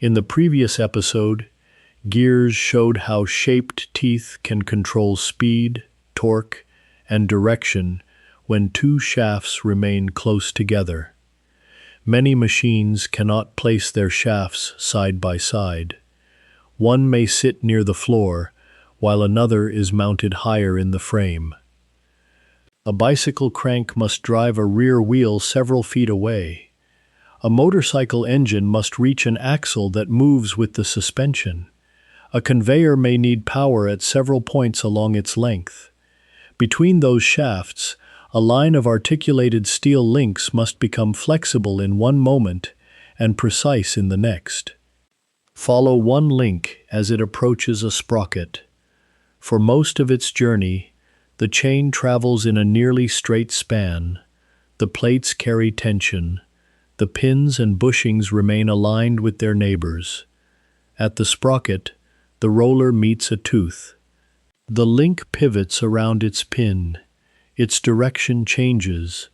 In the previous episode, gears showed how shaped teeth can control speed, torque, and direction when two shafts remain close together. Many machines cannot place their shafts side by side. One may sit near the floor, while another is mounted higher in the frame. A bicycle crank must drive a rear wheel several feet away. A motorcycle engine must reach an axle that moves with the suspension. A conveyor may need power at several points along its length. Between those shafts, a line of articulated steel links must become flexible in one moment and precise in the next. Follow one link as it approaches a sprocket. For most of its journey, the chain travels in a nearly straight span. The plates carry tension. The pins and bushings remain aligned with their neighbors. At the sprocket, the roller meets a tooth. The link pivots around its pin. Its direction changes.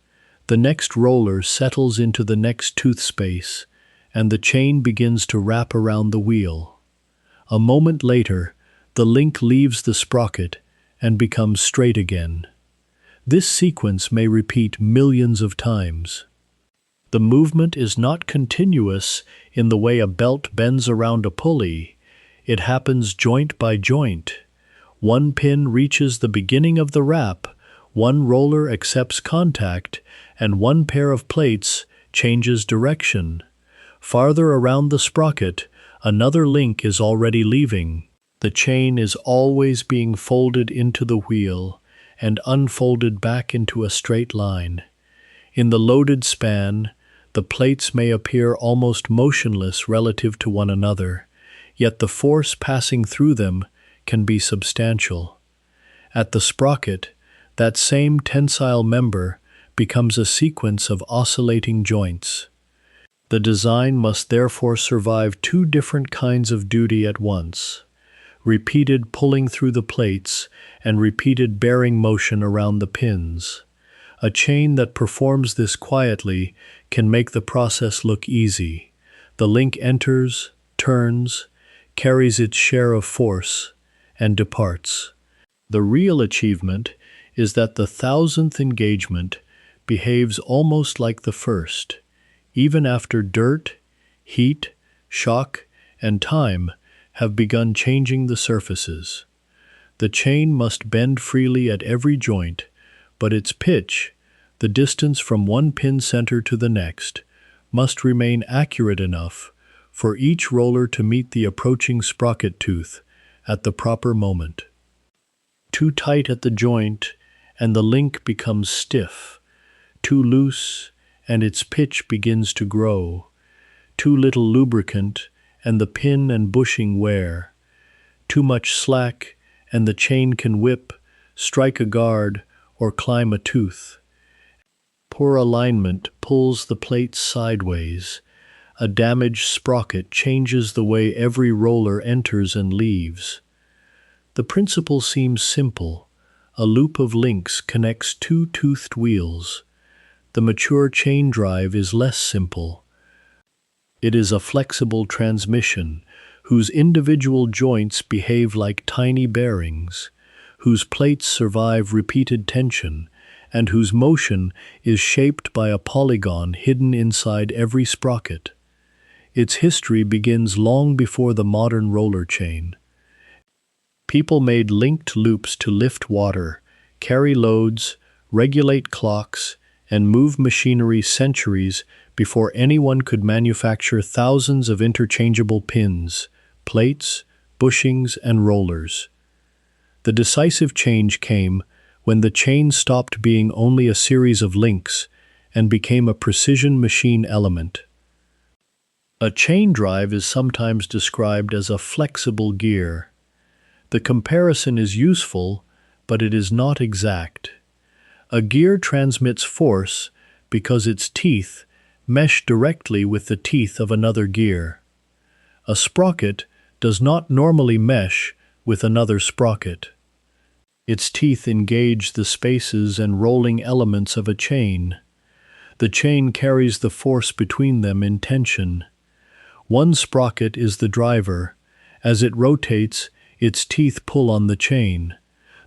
The next roller settles into the next tooth space, and the chain begins to wrap around the wheel. A moment later, the link leaves the sprocket and becomes straight again. This sequence may repeat millions of times. The movement is not continuous in the way a belt bends around a pulley. It happens joint by joint. One pin reaches the beginning of the wrap, one roller accepts contact, and one pair of plates changes direction. Farther around the sprocket, another link is already leaving. The chain is always being folded into the wheel and unfolded back into a straight line. In the loaded span, the plates may appear almost motionless relative to one another, yet the force passing through them can be substantial. At the sprocket, that same tensile member becomes a sequence of oscillating joints. The design must therefore survive two different kinds of duty at once: repeated pulling through the plates and repeated bearing motion around the pins. A chain that performs this quietly can make the process look easy. The link enters, turns, carries its share of force, and departs. The real achievement is that the thousandth engagement behaves almost like the first, even after dirt, heat, shock, and time have begun changing the surfaces. The chain must bend freely at every joint, but its pitch, the distance from one pin center to the next, must remain accurate enough for each roller to meet the approaching sprocket tooth at the proper moment. Too tight at the joint, and the link becomes stiff. Too loose, and its pitch begins to grow. Too little lubricant, and the pin and bushing wear. Too much slack, and the chain can whip, strike a guard, or climb a tooth. Poor alignment pulls the plates sideways. A damaged sprocket changes the way every roller enters and leaves. The principle seems simple. A loop of links connects two toothed wheels. The mature chain drive is less simple. It is a flexible transmission whose individual joints behave like tiny bearings, whose plates survive repeated tension, and whose motion is shaped by a polygon hidden inside every sprocket. Its history begins long before the modern roller chain. People made linked loops to lift water, carry loads, regulate clocks, and move machinery centuries before anyone could manufacture thousands of interchangeable pins, plates, bushings, and rollers. The decisive change came when the chain stopped being only a series of links and became a precision machine element. A chain drive is sometimes described as a flexible gear. The comparison is useful, but it is not exact. A gear transmits force because its teeth mesh directly with the teeth of another gear. A sprocket does not normally mesh with another sprocket. Its teeth engage the spaces and rolling elements of a chain. The chain carries the force between them in tension. One sprocket is the driver. As it rotates, its teeth pull on the chain.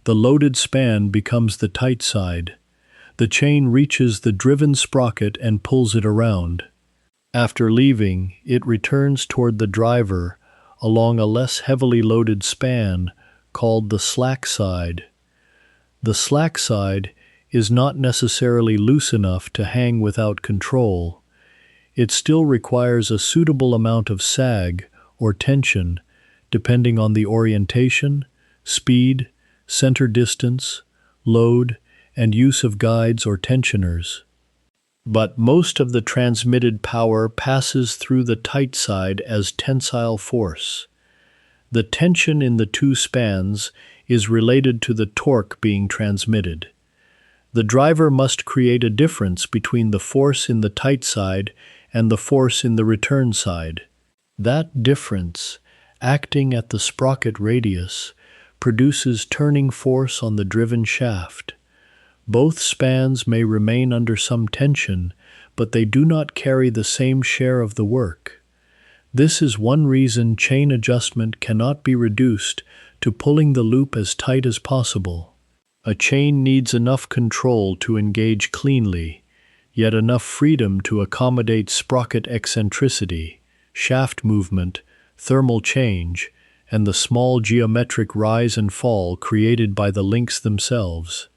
The loaded span becomes the tight side. The chain reaches the driven sprocket and pulls it around. After leaving, it returns toward the driver along a less heavily loaded span called the slack side. The slack side is not necessarily loose enough to hang without control. It still requires a suitable amount of sag or tension depending on the orientation, speed, center distance, load, and use of guides or tensioners. But most of the transmitted power passes through the tight side as tensile force. The tension in the two spans is related to the torque being transmitted. The driver must create a difference between the force in the tight side and the force in the return side. That difference, acting at the sprocket radius, produces turning force on the driven shaft. Both spans may remain under some tension, but they do not carry the same share of the work. This is one reason chain adjustment cannot be reduced to pulling the loop as tight as possible. A chain needs enough control to engage cleanly, yet enough freedom to accommodate sprocket eccentricity, shaft movement, thermal change, and the small geometric rise and fall created by the links themselves.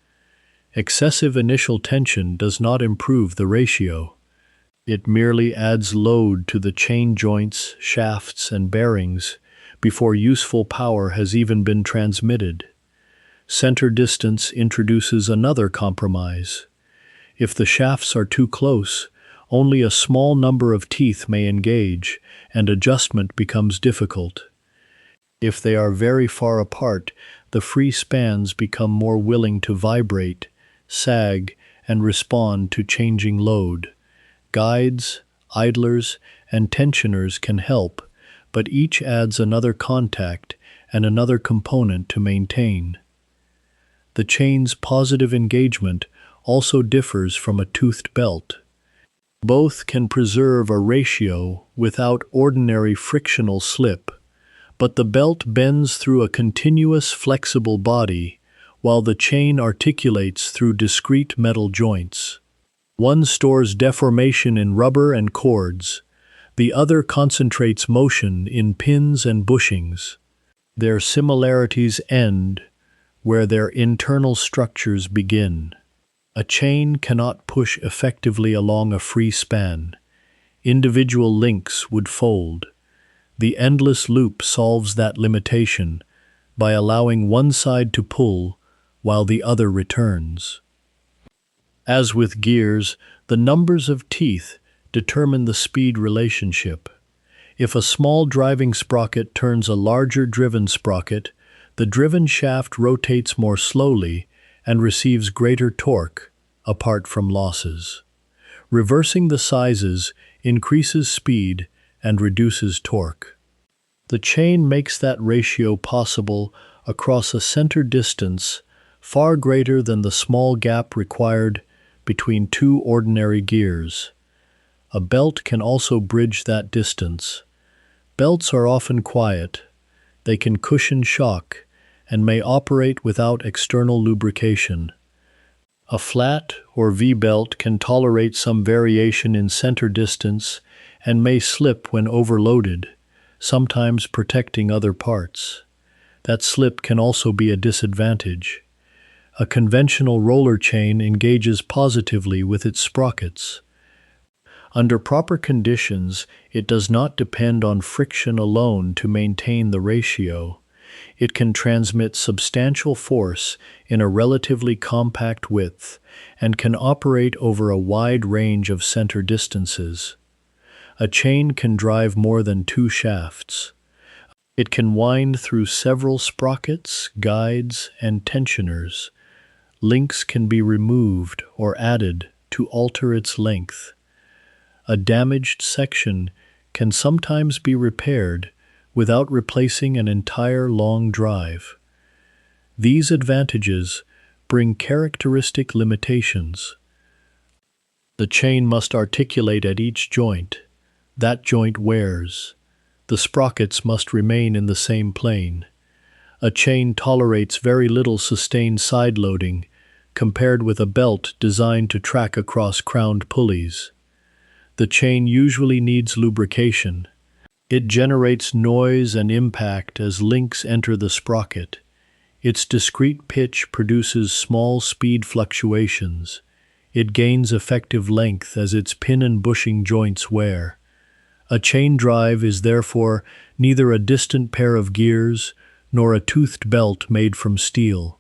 Excessive initial tension does not improve the ratio. It merely adds load to the chain joints, shafts, and bearings before useful power has even been transmitted. Center distance introduces another compromise. If the shafts are too close, only a small number of teeth may engage, and adjustment becomes difficult. If they are very far apart, the free spans become more willing to vibrate, sag, and respond to changing load. Guides, idlers, and tensioners can help, but each adds another contact and another component to maintain. The chain's positive engagement also differs from a toothed belt. Both can preserve a ratio without ordinary frictional slip, but the belt bends through a continuous flexible body while the chain articulates through discrete metal joints. One stores deformation in rubber and cords, the other concentrates motion in pins and bushings. Their similarities end where their internal structures begin. A chain cannot push effectively along a free span. Individual links would fold. The endless loop solves that limitation by allowing one side to pull while the other returns. As with gears, the numbers of teeth determine the speed relationship. If a small driving sprocket turns a larger driven sprocket, the driven shaft rotates more slowly and receives greater torque, apart from losses. Reversing the sizes increases speed and reduces torque. The chain makes that ratio possible across a center distance far greater than the small gap required between two ordinary gears. A belt can also bridge that distance. Belts are often quiet. They can cushion shock and may operate without external lubrication. A flat or V-belt can tolerate some variation in center distance and may slip when overloaded, sometimes protecting other parts. That slip can also be a disadvantage. A conventional roller chain engages positively with its sprockets. Under proper conditions, it does not depend on friction alone to maintain the ratio. It can transmit substantial force in a relatively compact width and can operate over a wide range of center distances. A chain can drive more than two shafts. It can wind through several sprockets, guides, and tensioners. Links can be removed or added to alter its length. A damaged section can sometimes be repaired without replacing an entire long drive. These advantages bring characteristic limitations. The chain must articulate at each joint. That joint wears. The sprockets must remain in the same plane. A chain tolerates very little sustained side loading compared with a belt designed to track across crowned pulleys. The chain usually needs lubrication. It generates noise and impact as links enter the sprocket. Its discrete pitch produces small speed fluctuations. It gains effective length as its pin and bushing joints wear. A chain drive is therefore neither a distant pair of gears nor a toothed belt made from steel.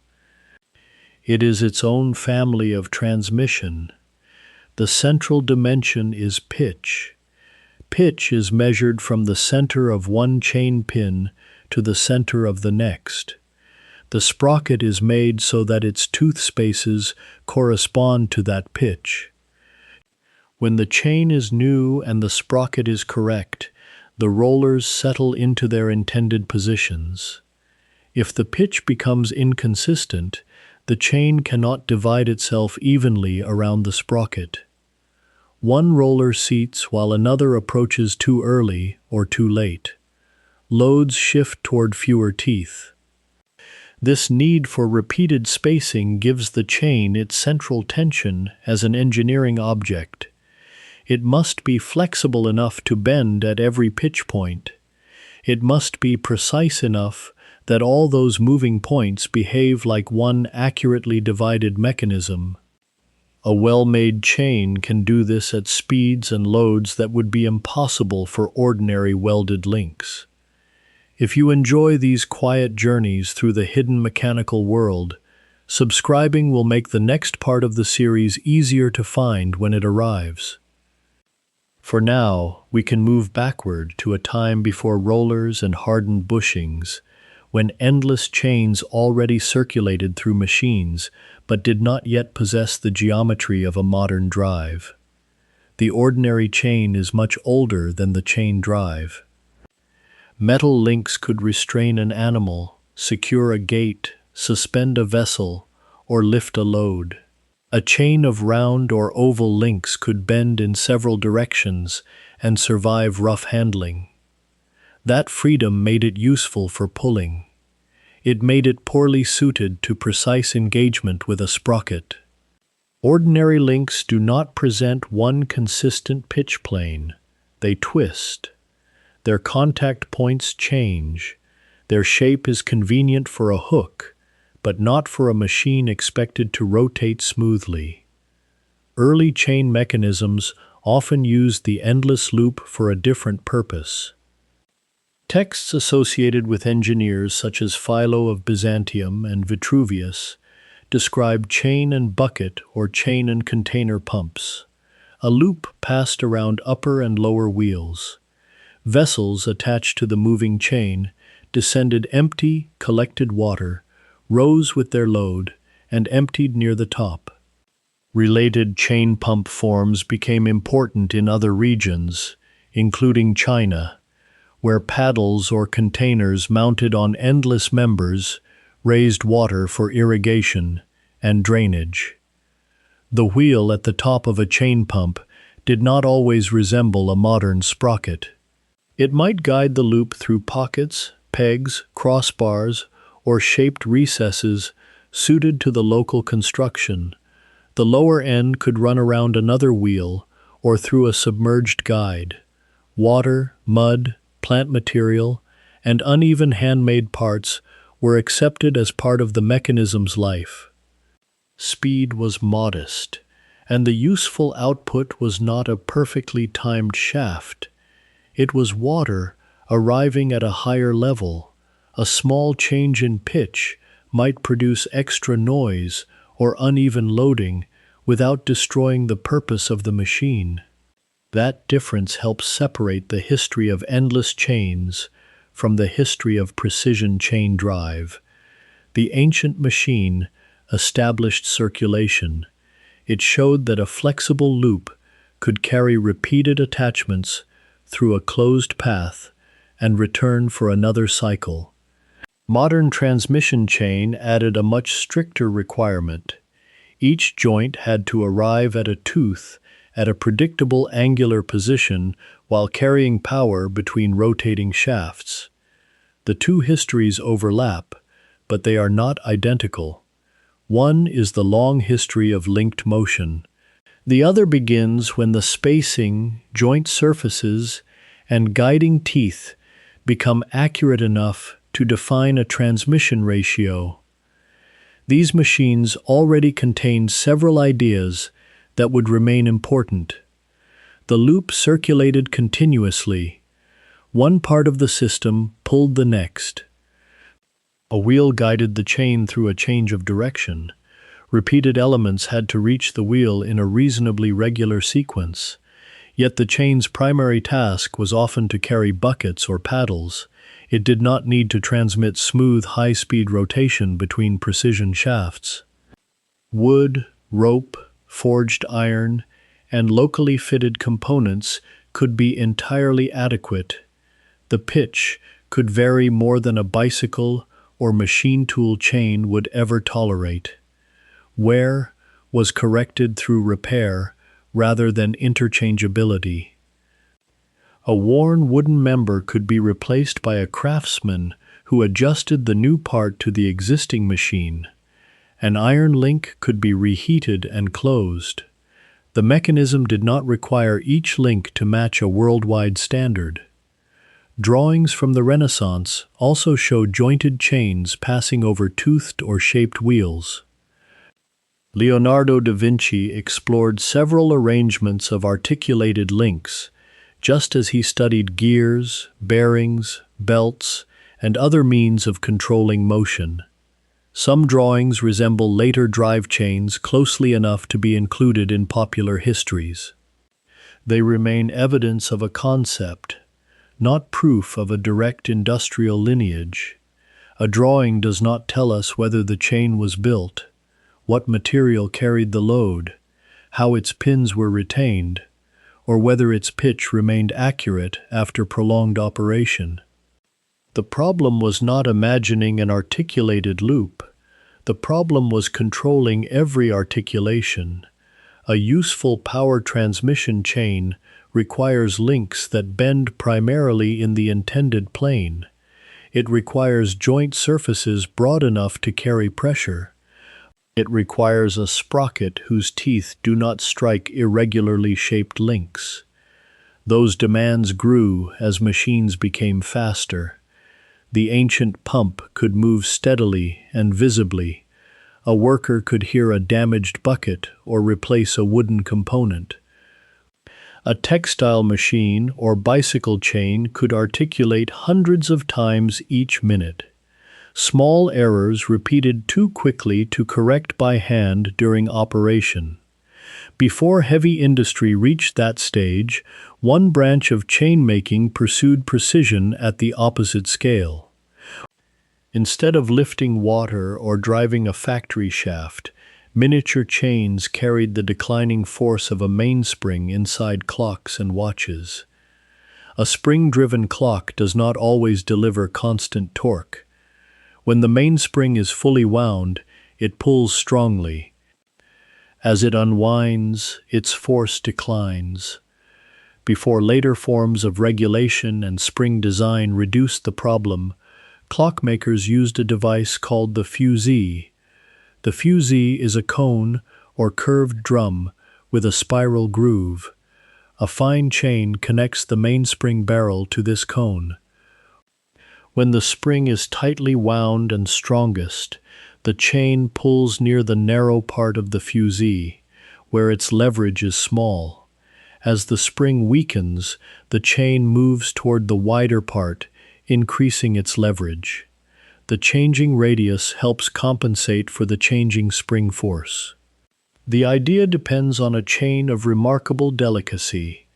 It is its own family of transmission. The central dimension is pitch. Pitch is measured from the center of one chain pin to the center of the next. The sprocket is made so that its tooth spaces correspond to that pitch. When the chain is new and the sprocket is correct, the rollers settle into their intended positions. If the pitch becomes inconsistent, the chain cannot divide itself evenly around the sprocket. One roller seats while another approaches too early or too late. Loads shift toward fewer teeth. This need for repeated spacing gives the chain its central tension as an engineering object. It must be flexible enough to bend at every pitch point. It must be precise enough that all those moving points behave like one accurately divided mechanism. A well-made chain can do this at speeds and loads that would be impossible for ordinary welded links. If you enjoy these quiet journeys through the hidden mechanical world, subscribing will make the next part of the series easier to find when it arrives. For now, we can move backward to a time before rollers and hardened bushings, when endless chains already circulated through machines but did not yet possess the geometry of a modern drive. The ordinary chain is much older than the chain drive. Metal links could restrain an animal, secure a gate, suspend a vessel, or lift a load. A chain of round or oval links could bend in several directions and survive rough handling. That freedom made it useful for pulling. It made it poorly suited to precise engagement with a sprocket. Ordinary links do not present one consistent pitch plane. They twist. Their contact points change. Their shape is convenient for a hook, but not for a machine expected to rotate smoothly. Early chain mechanisms often used the endless loop for a different purpose. Texts associated with engineers such as Philo of Byzantium and Vitruvius describe chain and bucket or chain and container pumps. A loop passed around upper and lower wheels. Vessels attached to the moving chain descended empty, collected water, rose with their load, and emptied near the top. Related chain pump forms became important in other regions, including China, where paddles or containers mounted on endless members raised water for irrigation and drainage. The wheel at the top of a chain pump did not always resemble a modern sprocket. It might guide the loop through pockets, pegs, crossbars, or shaped recesses suited to the local construction. The lower end could run around another wheel or through a submerged guide. Water, mud, plant material, and uneven handmade parts were accepted as part of the mechanism's life. Speed was modest, and the useful output was not a perfectly timed shaft. It was water arriving at a higher level. A small change in pitch might produce extra noise or uneven loading without destroying the purpose of the machine. That difference helps separate the history of endless chains from the history of precision chain drive. The ancient machine established circulation. It showed that a flexible loop could carry repeated attachments through a closed path and return for another cycle. Modern transmission chain added a much stricter requirement. Each joint had to arrive at a tooth at a predictable angular position while carrying power between rotating shafts. The two histories overlap, but they are not identical. One is the long history of linked motion. The other begins when the spacing, joint surfaces, and guiding teeth become accurate enough to define a transmission ratio. These machines already contained several ideas that would remain important. The loop circulated continuously. One part of the system pulled the next. A wheel guided the chain through a change of direction. Repeated elements had to reach the wheel in a reasonably regular sequence. Yet the chain's primary task was often to carry buckets or paddles. It did not need to transmit smooth, high-speed rotation between precision shafts. Wood, rope, forged iron, and locally fitted components could be entirely adequate. The pitch could vary more than a bicycle or machine tool chain would ever tolerate. Wear was corrected through repair rather than interchangeability. A worn wooden member could be replaced by a craftsman who adjusted the new part to the existing machine. An iron link could be reheated and closed. The mechanism did not require each link to match a worldwide standard. Drawings from the Renaissance also show jointed chains passing over toothed or shaped wheels. Leonardo da Vinci explored several arrangements of articulated links, just as he studied gears, bearings, belts, and other means of controlling motion. Some drawings resemble later drive chains closely enough to be included in popular histories. They remain evidence of a concept, not proof of a direct industrial lineage. A drawing does not tell us whether the chain was built, what material carried the load, how its pins were retained, or whether its pitch remained accurate after prolonged operation. The problem was not imagining an articulated loop. The problem was controlling every articulation. A useful power transmission chain requires links that bend primarily in the intended plane. It requires joint surfaces broad enough to carry pressure. It requires a sprocket whose teeth do not strike irregularly shaped links. Those demands grew as machines became faster. The ancient pump could move steadily and visibly. A worker could hear a damaged bucket or replace a wooden component. A textile machine or bicycle chain could articulate hundreds of times each minute. Small errors repeated too quickly to correct by hand during operation. Before heavy industry reached that stage, one branch of chain-making pursued precision at the opposite scale. Instead of lifting water or driving a factory shaft, miniature chains carried the declining force of a mainspring inside clocks and watches. A spring-driven clock does not always deliver constant torque. When the mainspring is fully wound, it pulls strongly. As it unwinds, its force declines. Before later forms of regulation and spring design reduced the problem, clockmakers used a device called the fusee. The fusee is a cone or curved drum with a spiral groove. A fine chain connects the mainspring barrel to this cone. When the spring is tightly wound and strongest, the chain pulls near the narrow part of the fusee, where its leverage is small. As the spring weakens, the chain moves toward the wider part, increasing its leverage. The changing radius helps compensate for the changing spring force. The idea depends on a chain of remarkable delicacy.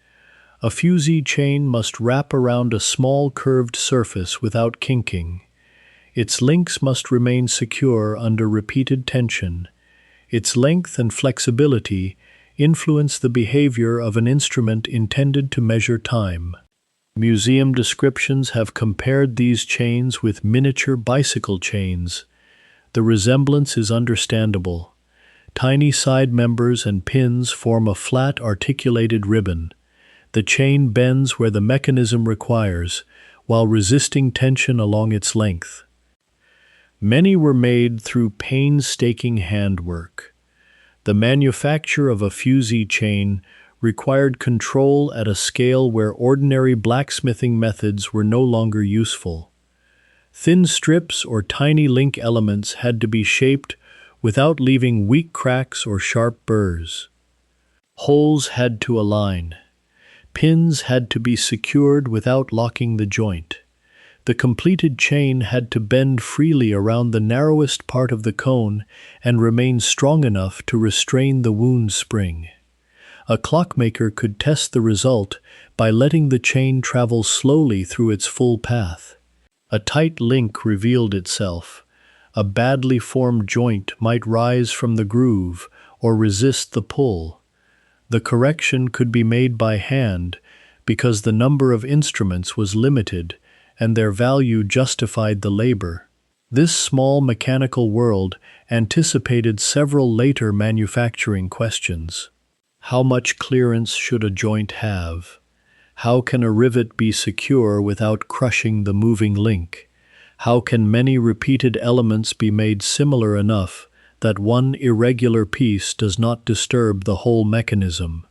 A fusee chain must wrap around a small curved surface without kinking. Its links must remain secure under repeated tension. Its length and flexibility influence the behavior of an instrument intended to measure time. Museum descriptions have compared these chains with miniature bicycle chains. The resemblance is understandable. Tiny side members and pins form a flat articulated ribbon. The chain bends where the mechanism requires, while resisting tension along its length. Many were made through painstaking handwork. The manufacture of a fusee chain required control at a scale where ordinary blacksmithing methods were no longer useful. Thin strips or tiny link elements had to be shaped without leaving weak cracks or sharp burrs. Holes had to align. Pins had to be secured without locking the joint. The completed chain had to bend freely around the narrowest part of the cone and remain strong enough to restrain the wound spring. A clockmaker could test the result by letting the chain travel slowly through its full path. A tight link revealed itself. A badly formed joint might rise from the groove or resist the pull. The correction could be made by hand because the number of instruments was limited and their value justified the labor. This small mechanical world anticipated several later manufacturing questions. How much clearance should a joint have? How can a rivet be secure without crushing the moving link? How can many repeated elements be made similar enough that one irregular piece does not disturb the whole mechanism?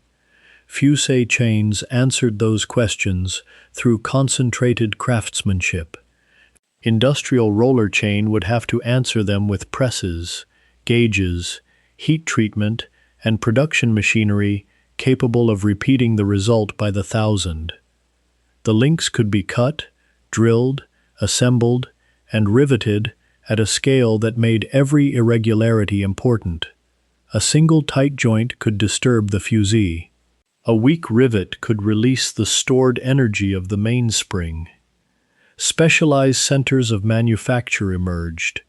Fusee chains answered those questions through concentrated craftsmanship. Industrial roller chain would have to answer them with presses, gauges, heat treatment, and production machinery capable of repeating the result by the thousand. The links could be cut, drilled, assembled, and riveted at a scale that made every irregularity important. A single tight joint could disturb the fusee. A weak rivet could release the stored energy of the mainspring. Specialized centers of manufacture emerged.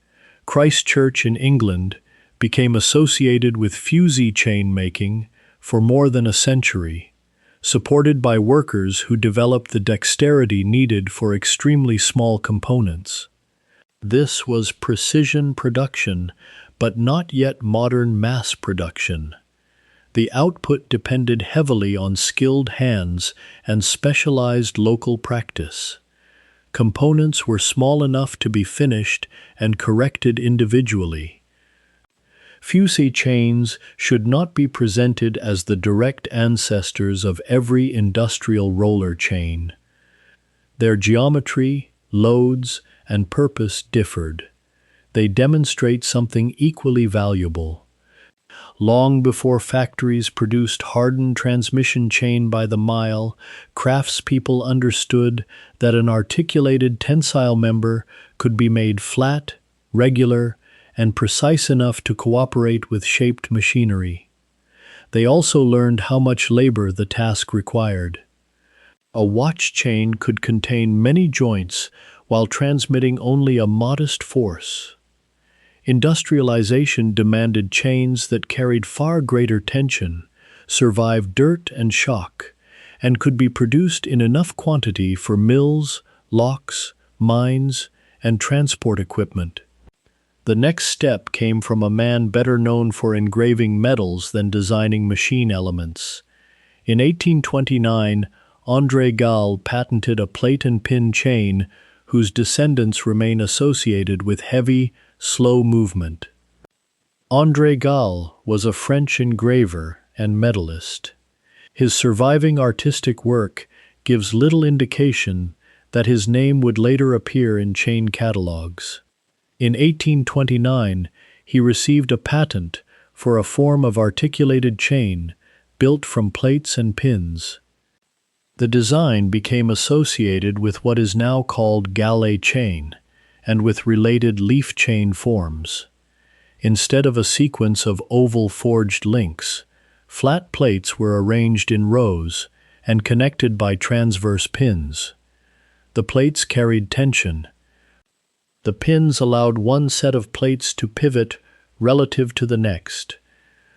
Christchurch in England became associated with fusee chain making for more than a century, supported by workers who developed the dexterity needed for extremely small components. This was precision production, but not yet modern mass production. The output depended heavily on skilled hands and specialized local practice. Components were small enough to be finished and corrected individually. Fusee chains should not be presented as the direct ancestors of every industrial roller chain. Their geometry, loads, and purpose differed. They demonstrate something equally valuable. Long before factories produced hardened transmission chain by the mile, craftspeople understood that an articulated tensile member could be made flat, regular, and precise enough to cooperate with shaped machinery. They also learned how much labor the task required. A watch chain could contain many joints while transmitting only a modest force. Industrialization demanded chains that carried far greater tension, survived dirt and shock, and could be produced in enough quantity for mills, locks, mines, and transport equipment. The next step came from a man better known for engraving metals than designing machine elements. In 1829, André Gall patented a plate and pin chain whose descendants remain associated with heavy, slow movement. André Gall was a French engraver and medalist. His surviving artistic work gives little indication that his name would later appear in chain catalogs. In 1829, he received a patent for a form of articulated chain built from plates and pins. The design became associated with what is now called gallet chain, and with related leaf chain forms. Instead of a sequence of oval forged links, flat plates were arranged in rows and connected by transverse pins. The plates carried tension. The pins allowed one set of plates to pivot relative to the next.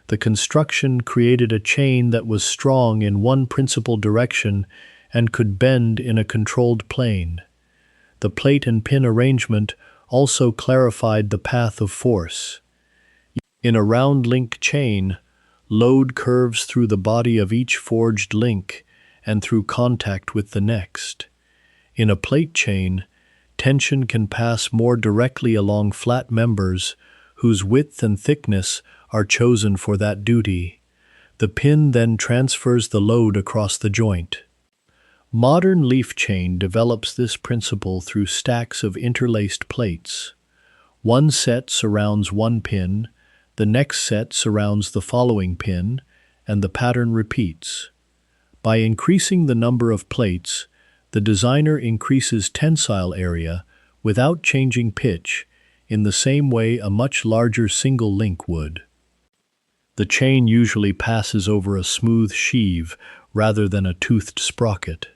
The construction created a chain that was strong in one principal direction and could bend in a controlled plane. The plate and pin arrangement also clarified the path of force. In a round link chain, load curves through the body of each forged link and through contact with the next. In a plate chain, tension can pass more directly along flat members whose width and thickness are chosen for that duty. The pin then transfers the load across the joint. Modern leaf chain develops this principle through stacks of interlaced plates. One set surrounds one pin, the next set surrounds the following pin, and the pattern repeats. By increasing the number of plates, the designer increases tensile area without changing pitch, in the same way a much larger single link would. The chain usually passes over a smooth sheave rather than a toothed sprocket.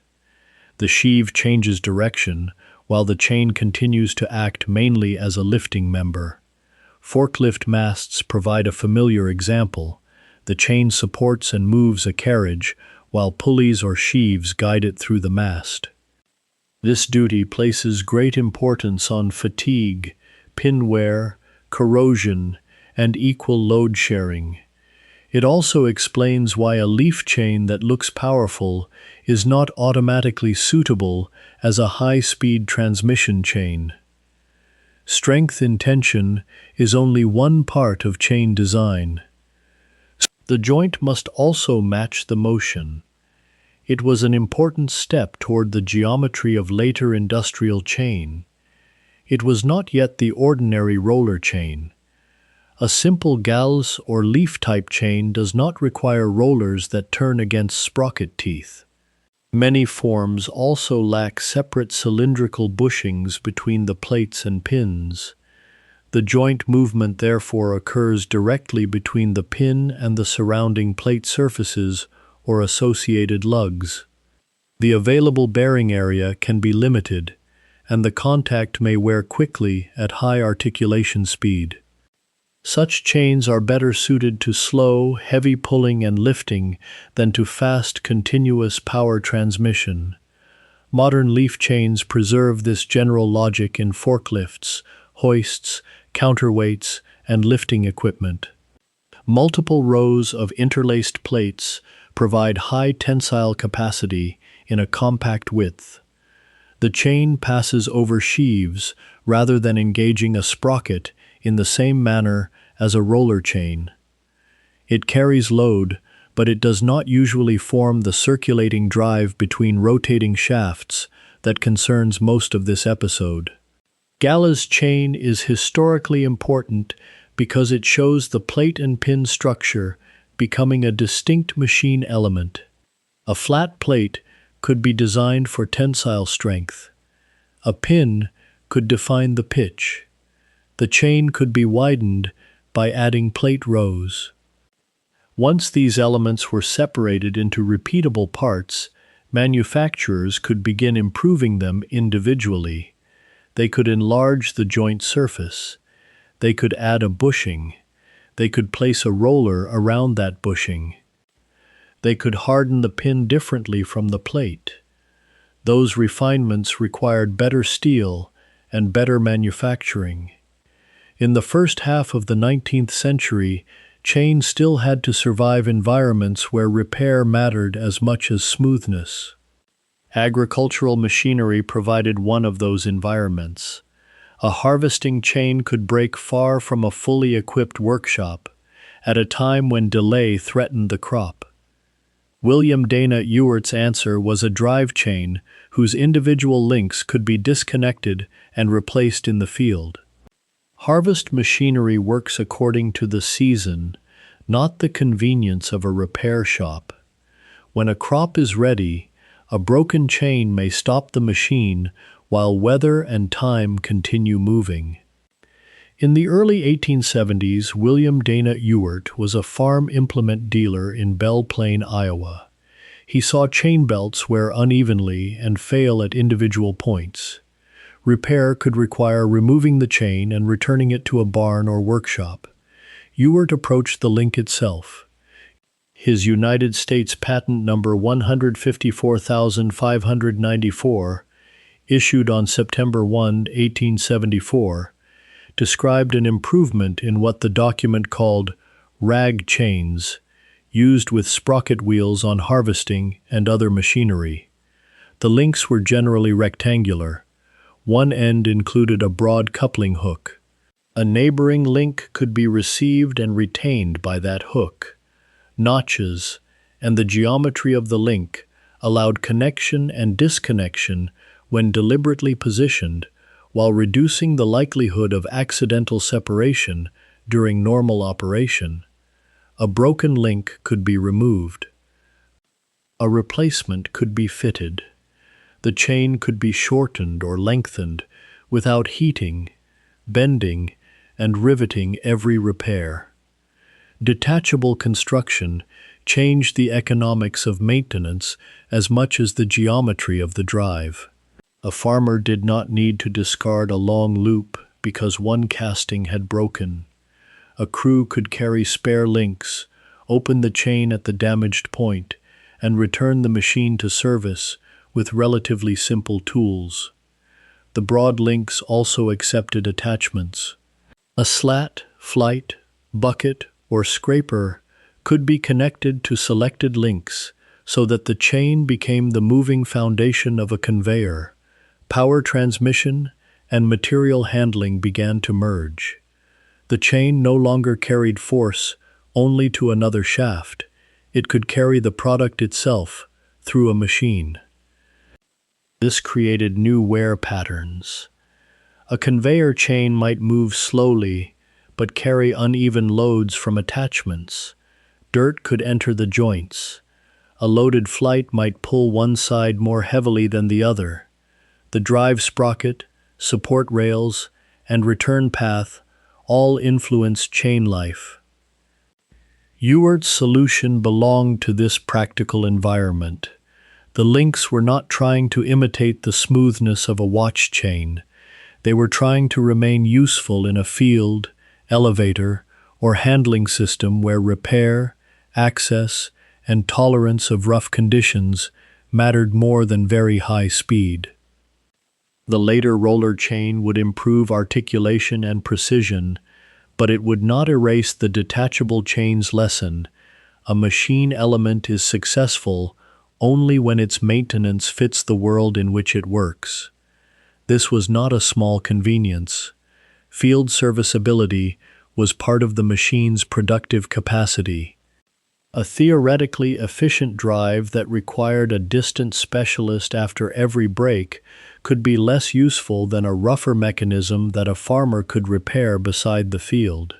The sheave changes direction, while the chain continues to act mainly as a lifting member. Forklift masts provide a familiar example. The chain supports and moves a carriage, while pulleys or sheaves guide it through the mast. This duty places great importance on fatigue, pin wear, corrosion, and equal load sharing. It also explains why a leaf chain that looks powerful is not automatically suitable as a high-speed transmission chain. Strength in tension is only one part of chain design. The joint must also match the motion. It was an important step toward the geometry of later industrial chain. It was not yet the ordinary roller chain. A simple galls or leaf-type chain does not require rollers that turn against sprocket teeth. Many forms also lack separate cylindrical bushings between the plates and pins. The joint movement therefore occurs directly between the pin and the surrounding plate surfaces or associated lugs. The available bearing area can be limited, and the contact may wear quickly at high articulation speed. Such chains are better suited to slow, heavy pulling and lifting than to fast, continuous power transmission. Modern leaf chains preserve this general logic in forklifts, hoists, counterweights, and lifting equipment. Multiple rows of interlaced plates provide high tensile capacity in a compact width. The chain passes over sheaves rather than engaging a sprocket in the same manner as a roller chain. It carries load, but it does not usually form the circulating drive between rotating shafts that concerns most of this episode. Gallas chain is historically important because it shows the plate and pin structure becoming a distinct machine element. A flat plate could be designed for tensile strength. A pin could define the pitch. The chain could be widened by adding plate rows. Once these elements were separated into repeatable parts, manufacturers could begin improving them individually. They could enlarge the joint surface. They could add a bushing. They could place a roller around that bushing. They could harden the pin differently from the plate. Those refinements required better steel and better manufacturing. In the first half of the 19th century, chains still had to survive environments where repair mattered as much as smoothness. Agricultural machinery provided one of those environments. A harvesting chain could break far from a fully equipped workshop, at a time when delay threatened the crop. William Dana Ewart's answer was a drive chain whose individual links could be disconnected and replaced in the field. Harvest machinery works according to the season, not the convenience of a repair shop. When a crop is ready, a broken chain may stop the machine while weather and time continue moving. In the early 1870s, William Dana Ewart was a farm implement dealer in Belle Plaine, Iowa. He saw chain belts wear unevenly and fail at individual points. Repair could require removing the chain and returning it to a barn or workshop. Ewart approached the link itself. His United States Patent Number 154,594, issued on September 1, 1874, described an improvement in what the document called rag chains, used with sprocket wheels on harvesting and other machinery. The links were generally rectangular. One end included a broad coupling hook. A neighboring link could be received and retained by that hook. Notches and the geometry of the link allowed connection and disconnection when deliberately positioned, while reducing the likelihood of accidental separation during normal operation. A broken link could be removed. A replacement could be fitted. The chain could be shortened or lengthened without heating, bending, and riveting every repair. Detachable construction changed the economics of maintenance as much as the geometry of the drive. A farmer did not need to discard a long loop because one casting had broken. A crew could carry spare links, open the chain at the damaged point, and return the machine to service with relatively simple tools. The broad links also accepted attachments. A slat, flight, bucket, or scraper could be connected to selected links so that the chain became the moving foundation of a conveyor. Power transmission and material handling began to merge. The chain no longer carried force only to another shaft. It could carry the product itself through a machine. This created new wear patterns. A conveyor chain might move slowly but carry uneven loads from attachments. Dirt could enter the joints. A loaded flight might pull one side more heavily than the other. The drive sprocket, support rails, and return path all influenced chain life. Ewart's solution belonged to this practical environment. The links were not trying to imitate the smoothness of a watch chain. They were trying to remain useful in a field, elevator, or handling system where repair, access, and tolerance of rough conditions mattered more than very high speed. The later roller chain would improve articulation and precision, but it would not erase the detachable chain's lesson. A machine element is successful only when its maintenance fits the world in which it works. This was not a small convenience. Field serviceability was part of the machine's productive capacity. A theoretically efficient drive that required a distant specialist after every break could be less useful than a rougher mechanism that a farmer could repair beside the field.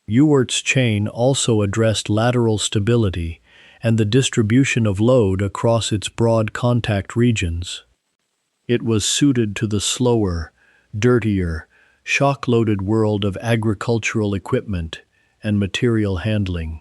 Ewart's chain also addressed lateral stability and the distribution of load across its broad contact regions. It was suited to the slower, dirtier, shock-loaded world of agricultural equipment and material handling.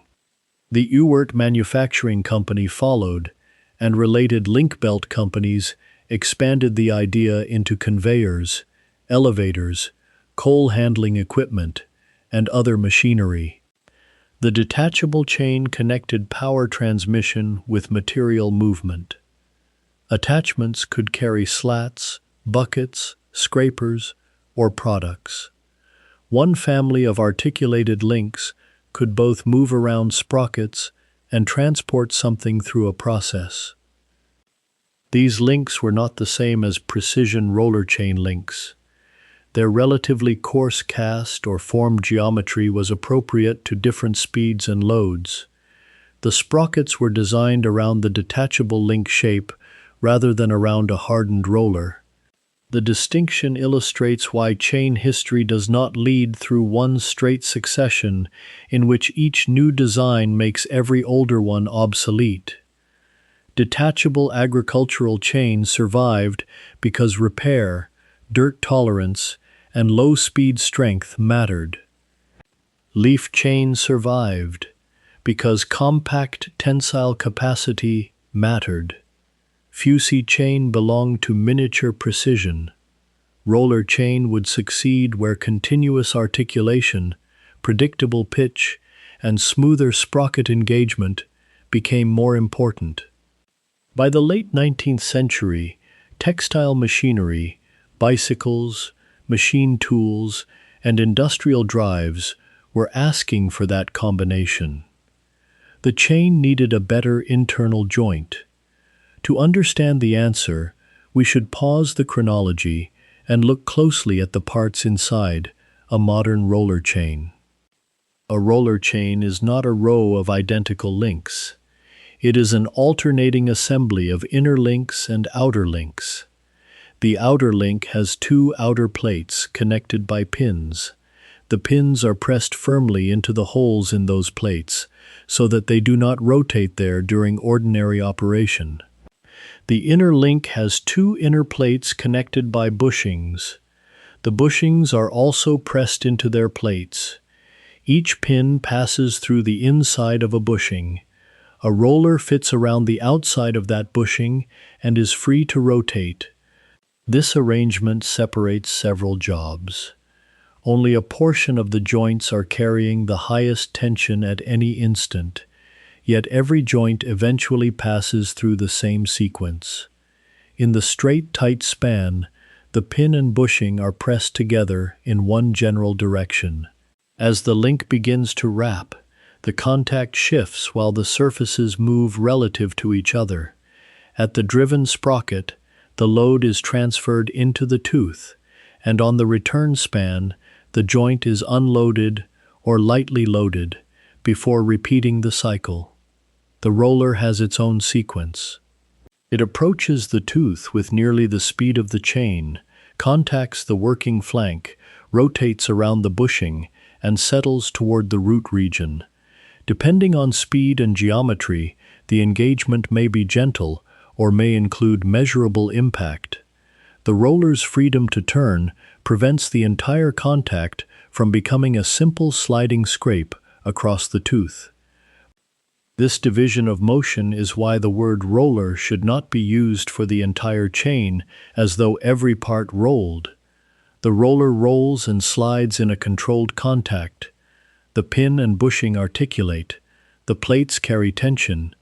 The Ewart Manufacturing Company followed, and related link belt companies expanded the idea into conveyors, elevators, coal handling equipment, and other machinery. The detachable chain connected power transmission with material movement. Attachments could carry slats, buckets, scrapers, or products. One family of articulated links could both move around sprockets and transport something through a process. These links were not the same as precision roller chain links. Their relatively coarse cast or formed geometry was appropriate to different speeds and loads. The sprockets were designed around the detachable link shape rather than around a hardened roller. The distinction illustrates why chain history does not lead through one straight succession in which each new design makes every older one obsolete. Detachable agricultural chains survived because repair, dirt tolerance, and low-speed strength mattered. Leaf chains survived because compact tensile capacity mattered. Fusee chain belonged to miniature precision. Roller chain would succeed where continuous articulation, predictable pitch, and smoother sprocket engagement became more important. By the late 19th century, textile machinery, bicycles, machine tools, and industrial drives were asking for that combination. The chain needed a better internal joint. To understand the answer, we should pause the chronology and look closely at the parts inside a modern roller chain. A roller chain is not a row of identical links. It is an alternating assembly of inner links and outer links. The outer link has two outer plates connected by pins. The pins are pressed firmly into the holes in those plates so that they do not rotate there during ordinary operation. The inner link has two inner plates connected by bushings. The bushings are also pressed into their plates. Each pin passes through the inside of a bushing. A roller fits around the outside of that bushing and is free to rotate. This arrangement separates several jobs. Only a portion of the joints are carrying the highest tension at any instant, yet every joint eventually passes through the same sequence. In the straight, tight span, the pin and bushing are pressed together in one general direction. As the link begins to wrap, the contact shifts while the surfaces move relative to each other. At the driven sprocket, the load is transferred into the tooth, and on the return span, the joint is unloaded or lightly loaded before repeating the cycle. The roller has its own sequence. It approaches the tooth with nearly the speed of the chain, contacts the working flank, rotates around the bushing, and settles toward the root region. Depending on speed and geometry, the engagement may be gentle or may include measurable impact. The roller's freedom to turn prevents the entire contact from becoming a simple sliding scrape across the tooth. This division of motion is why the word roller should not be used for the entire chain as though every part rolled. The roller rolls and slides in a controlled contact. The pin and bushing articulate. The plates carry tension.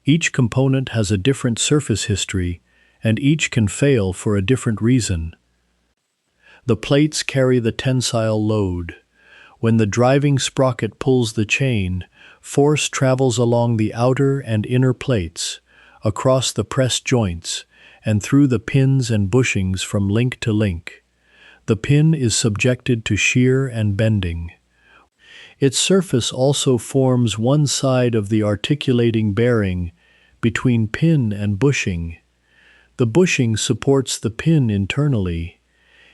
Each component has a different surface history, and each can fail for a different reason. The plates carry the tensile load. When the driving sprocket pulls the chain, force travels along the outer and inner plates, across the pressed joints, and through the pins and bushings from link to link. The pin is subjected to shear and bending. Its surface also forms one side of the articulating bearing between pin and bushing. The bushing supports the pin internally.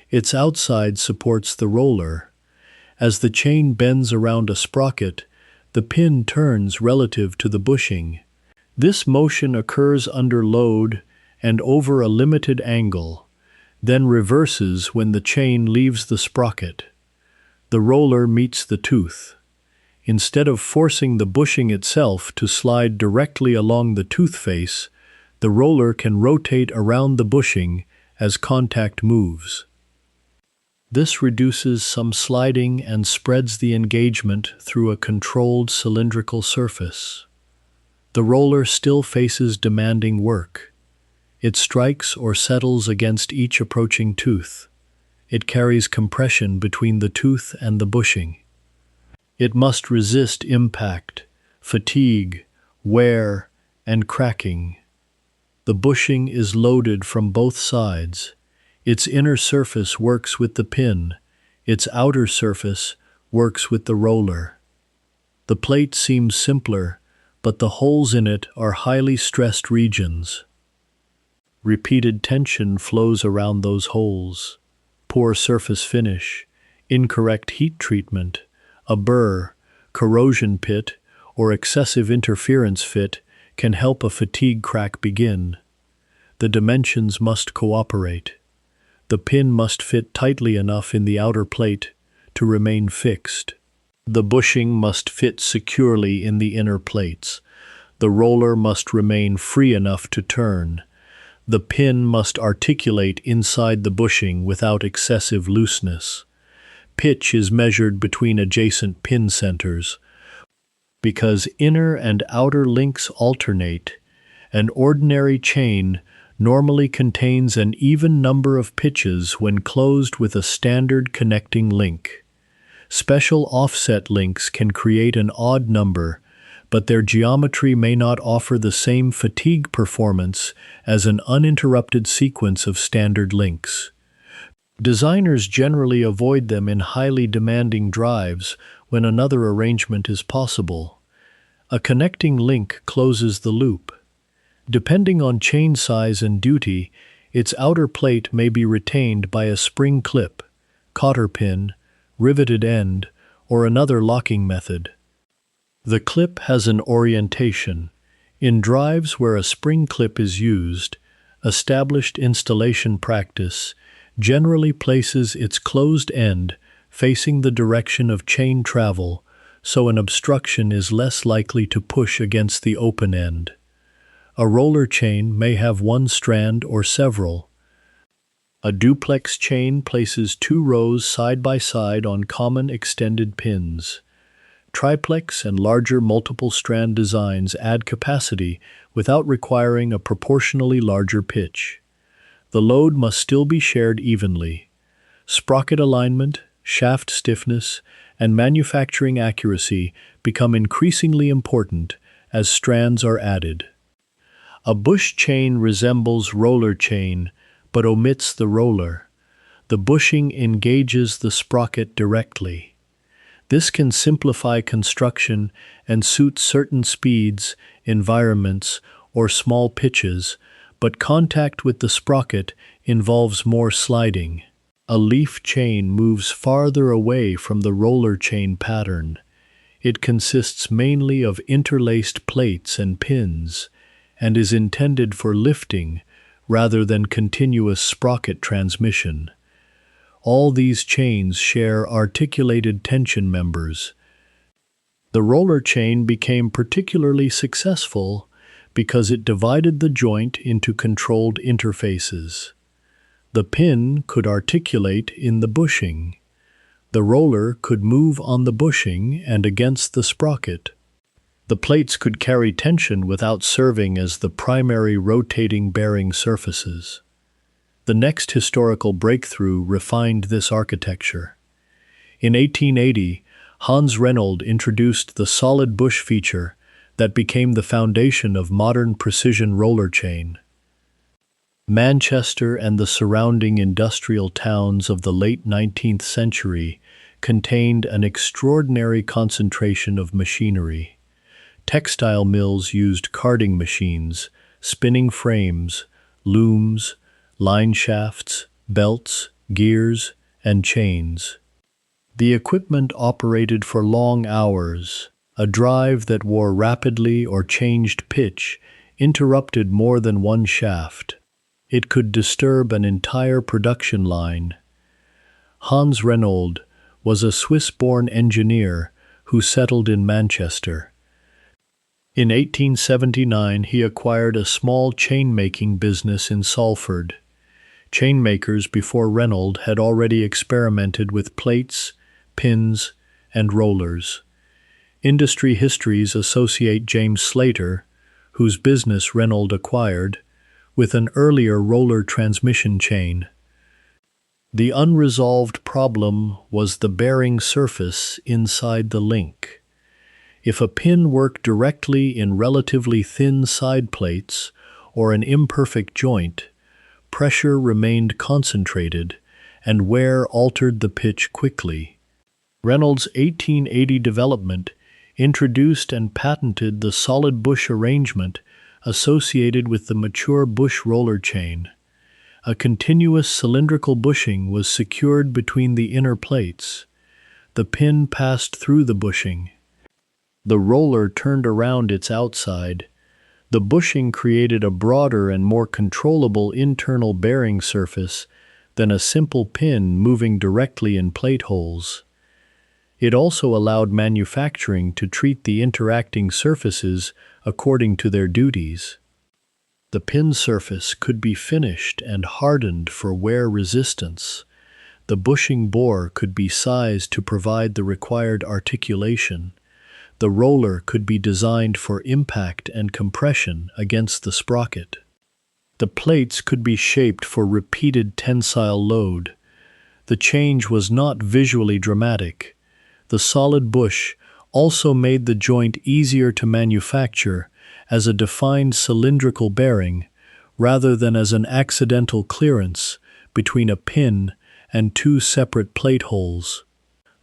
Its outside supports the roller. As the chain bends around a sprocket, the pin turns relative to the bushing. This motion occurs under load and over a limited angle, then reverses when the chain leaves the sprocket. The roller meets the tooth. Instead of forcing the bushing itself to slide directly along the tooth face, the roller can rotate around the bushing as contact moves. This reduces some sliding and spreads the engagement through a controlled cylindrical surface. The roller still faces demanding work. It strikes or settles against each approaching tooth. It carries compression between the tooth and the bushing. It must resist impact, fatigue, wear, and cracking. The bushing is loaded from both sides. Its inner surface works with the pin. Its outer surface works with the roller. The plate seems simpler, but the holes in it are highly stressed regions. Repeated tension flows around those holes. Poor surface finish, incorrect heat treatment, a burr, corrosion pit, or excessive interference fit can help a fatigue crack begin. The dimensions must cooperate. The pin must fit tightly enough in the outer plate to remain fixed. The bushing must fit securely in the inner plates. The roller must remain free enough to turn. The pin must articulate inside the bushing without excessive looseness. Pitch is measured between adjacent pin centers. Because inner and outer links alternate, an ordinary chain normally contains an even number of pitches when closed with a standard connecting link. Special offset links can create an odd number, but their geometry may not offer the same fatigue performance as an uninterrupted sequence of standard links. Designers generally avoid them in highly demanding drives when another arrangement is possible. A connecting link closes the loop. Depending on chain size and duty, its outer plate may be retained by a spring clip, cotter pin, riveted end, or another locking method. The clip has an orientation. In drives where a spring clip is used, established installation practice generally places its closed end facing the direction of chain travel, so an obstruction is less likely to push against the open end. A roller chain may have one strand or several. A duplex chain places two rows side by side on common extended pins. Triplex and larger multiple-strand designs add capacity without requiring a proportionally larger pitch. The load must still be shared evenly. Sprocket alignment, shaft stiffness, and manufacturing accuracy become increasingly important as strands are added. A bush chain resembles roller chain, but omits the roller. The bushing engages the sprocket directly. This can simplify construction and suit certain speeds, environments, or small pitches, but contact with the sprocket involves more sliding. A leaf chain moves farther away from the roller chain pattern. It consists mainly of interlaced plates and pins, and is intended for lifting rather than continuous sprocket transmission. All these chains share articulated tension members. The roller chain became particularly successful because it divided the joint into controlled interfaces. The pin could articulate in the bushing. The roller could move on the bushing and against the sprocket. The plates could carry tension without serving as the primary rotating bearing surfaces. The next historical breakthrough refined this architecture. In 1880, Hans Renold introduced the solid bush feature that became the foundation of modern precision roller chain. Manchester and the surrounding industrial towns of the late 19th century contained an extraordinary concentration of machinery. Textile mills used carding machines, spinning frames, looms, line shafts, belts, gears, and chains. The equipment operated for long hours. A drive that wore rapidly or changed pitch interrupted more than one shaft. It could disturb an entire production line. Hans Renold was a Swiss-born engineer who settled in Manchester. In 1879, he acquired a small chain-making business in Salford. Chainmakers before Renold had already experimented with plates, pins, and rollers. Industry histories associate James Slater, whose business Renold acquired, with an earlier roller transmission chain. The unresolved problem was the bearing surface inside the link. If a pin worked directly in relatively thin side plates or an imperfect joint, pressure remained concentrated and wear altered the pitch quickly. Renold's 1880 development introduced and patented the solid bush arrangement associated with the mature bush roller chain. A continuous cylindrical bushing was secured between the inner plates. The pin passed through the bushing. The roller turned around its outside. The bushing created a broader and more controllable internal bearing surface than a simple pin moving directly in plate holes. It also allowed manufacturing to treat the interacting surfaces according to their duties. The pin surface could be finished and hardened for wear resistance. The bushing bore could be sized to provide the required articulation. The roller could be designed for impact and compression against the sprocket. The plates could be shaped for repeated tensile load. The change was not visually dramatic. The solid bush also made the joint easier to manufacture as a defined cylindrical bearing rather than as an accidental clearance between a pin and two separate plate holes.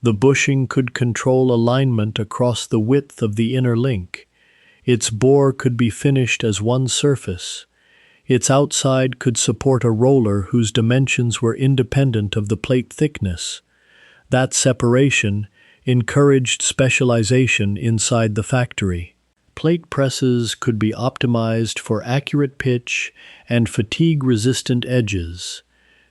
The bushing could control alignment across the width of the inner link. Its bore could be finished as one surface. Its outside could support a roller whose dimensions were independent of the plate thickness. That separation encouraged specialization inside the factory. Plate presses could be optimized for accurate pitch and fatigue-resistant edges.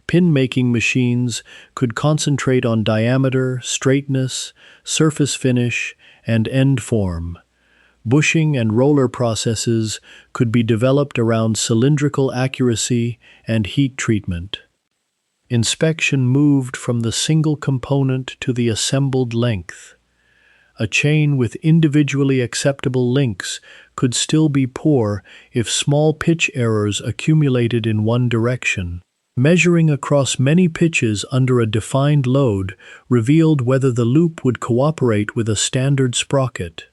Pin-making machines could concentrate on diameter, straightness, surface finish, and end form. Bushing and roller processes could be developed around cylindrical accuracy and heat treatment. Inspection moved from the single component to the assembled length. A chain with individually acceptable links could still be poor if small pitch errors accumulated in one direction. Measuring across many pitches under a defined load revealed whether the loop would cooperate with a standard sprocket.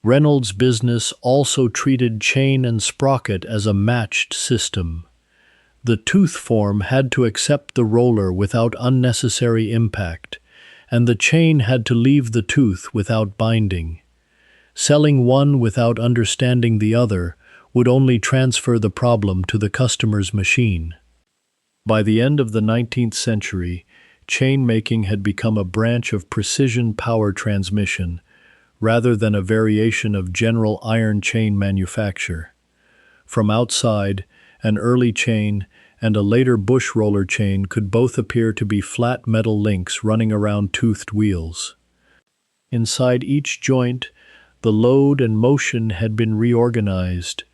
Reynolds' business also treated chain and sprocket as a matched system. The tooth form had to accept the roller without unnecessary impact, and the chain had to leave the tooth without binding. Selling one without understanding the other would only transfer the problem to the customer's machine. By the end of the 19th century, chain making had become a branch of precision power transmission, rather than a variation of general iron chain manufacture. From outside, an early chain and a later bush roller chain could both appear to be flat metal links running around toothed wheels. Inside each joint, the load and motion had been reorganized.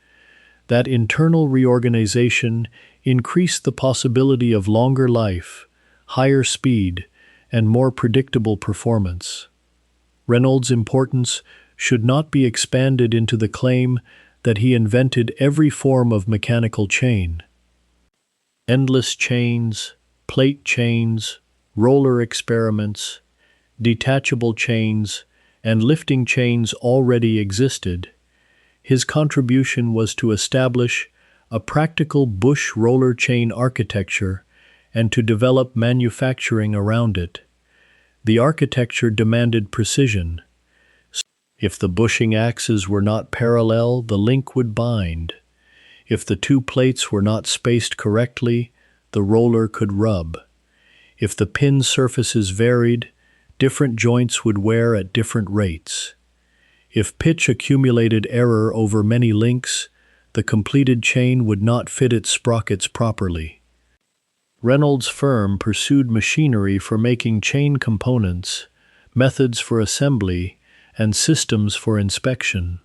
That internal reorganization increased the possibility of longer life, higher speed, and more predictable performance. Reynolds' importance should not be expanded into the claim that he invented every form of mechanical chain. Endless chains, plate chains, roller experiments, detachable chains, and lifting chains already existed. His contribution was to establish a practical bush roller chain architecture and to develop manufacturing around it. The architecture demanded precision. If the bushing axes were not parallel, the link would bind. If the two plates were not spaced correctly, the roller could rub. If the pin surfaces varied, different joints would wear at different rates. If pitch accumulated error over many links, the completed chain would not fit its sprockets properly. Reynolds' firm pursued machinery for making chain components, methods for assembly, and systems for inspection.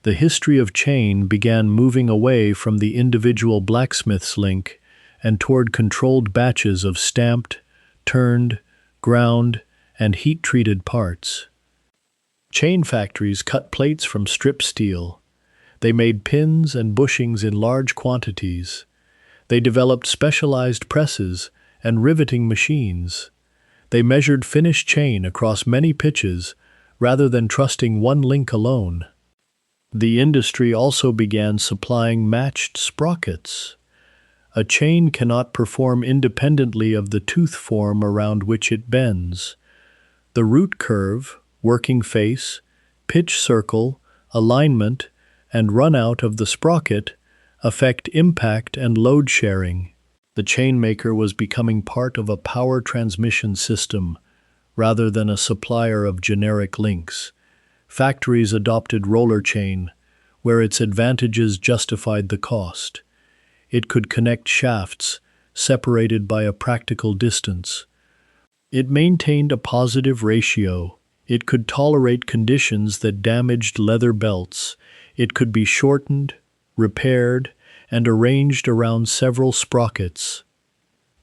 The history of chain began moving away from the individual blacksmith's link and toward controlled batches of stamped, turned, ground, and heat-treated parts. Chain factories cut plates from strip steel. They made pins and bushings in large quantities. They developed specialized presses and riveting machines. They measured finished chain across many pitches rather than trusting one link alone. The industry also began supplying matched sprockets. A chain cannot perform independently of the tooth form around which it bends. The root curve, working face, pitch circle, alignment, and runout of the sprocket affect impact and load sharing. The chainmaker was becoming part of a power transmission system rather than a supplier of generic links. Factories adopted roller chain, where its advantages justified the cost. It could connect shafts, separated by a practical distance. It maintained a positive ratio. It could tolerate conditions that damaged leather belts. It could be shortened, repaired, and arranged around several sprockets.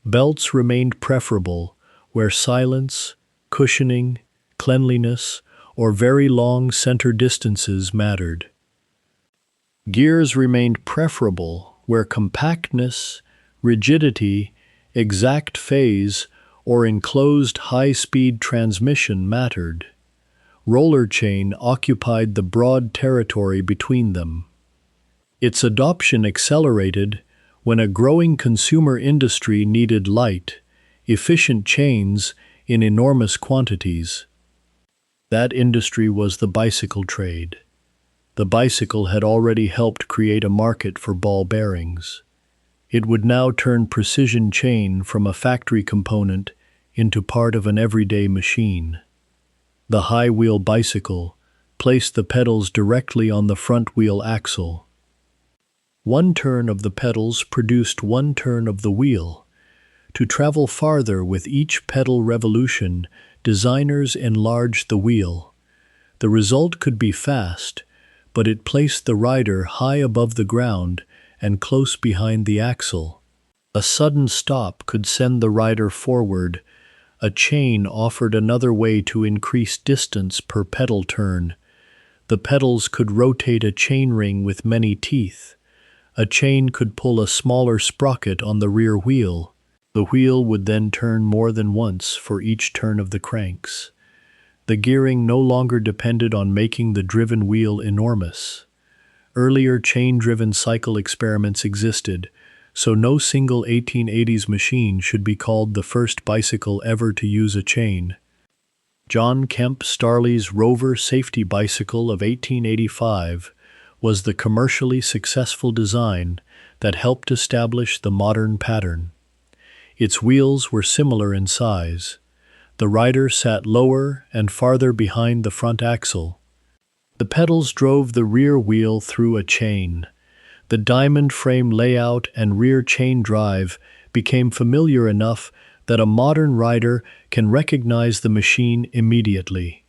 Belts remained preferable where silence, cushioning, cleanliness, or very long center distances mattered. Gears remained preferable where compactness, rigidity, exact phase, or enclosed high-speed transmission mattered. Roller chain occupied the broad territory between them. Its adoption accelerated when a growing consumer industry needed light, efficient chains in enormous quantities. That industry was the bicycle trade. The bicycle had already helped create a market for ball bearings. It would now turn precision chain from a factory component into part of an everyday machine. The high-wheel bicycle placed the pedals directly on the front wheel axle. One turn of the pedals produced one turn of the wheel. To travel farther with each pedal revolution, designers enlarged the wheel. The result could be fast, but it placed the rider high above the ground and close behind the axle. A sudden stop could send the rider forward. A chain offered another way to increase distance per pedal turn. The pedals could rotate a chain ring with many teeth. A chain could pull a smaller sprocket on the rear wheel. The wheel would then turn more than once for each turn of the cranks. The gearing no longer depended on making the driven wheel enormous. Earlier chain-driven cycle experiments existed, so no single 1880s machine should be called the first bicycle ever to use a chain. John Kemp Starley's Rover safety bicycle of 1885 was the commercially successful design that helped establish the modern pattern. Its wheels were similar in size. The rider sat lower and farther behind the front axle. The pedals drove the rear wheel through a chain. The diamond frame layout and rear chain drive became familiar enough that a modern rider can recognize the machine immediately.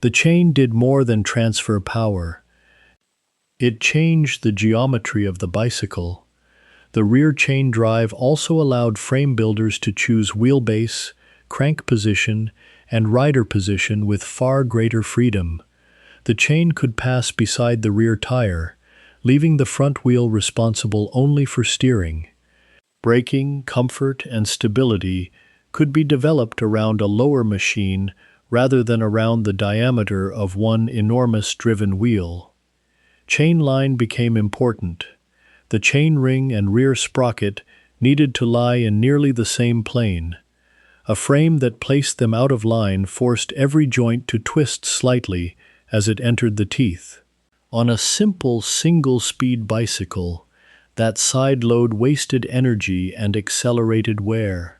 The chain did more than transfer power. It changed the geometry of the bicycle. The rear chain drive also allowed frame builders to choose wheelbase, crank position, and rider position with far greater freedom. The chain could pass beside the rear tire, leaving the front wheel responsible only for steering. Braking, comfort, and stability could be developed around a lower machine rather than around the diameter of one enormous driven wheel. Chain line became important. The chain ring and rear sprocket needed to lie in nearly the same plane. A frame that placed them out of line forced every joint to twist slightly as it entered the teeth. On a simple single-speed bicycle, that side load wasted energy and accelerated wear.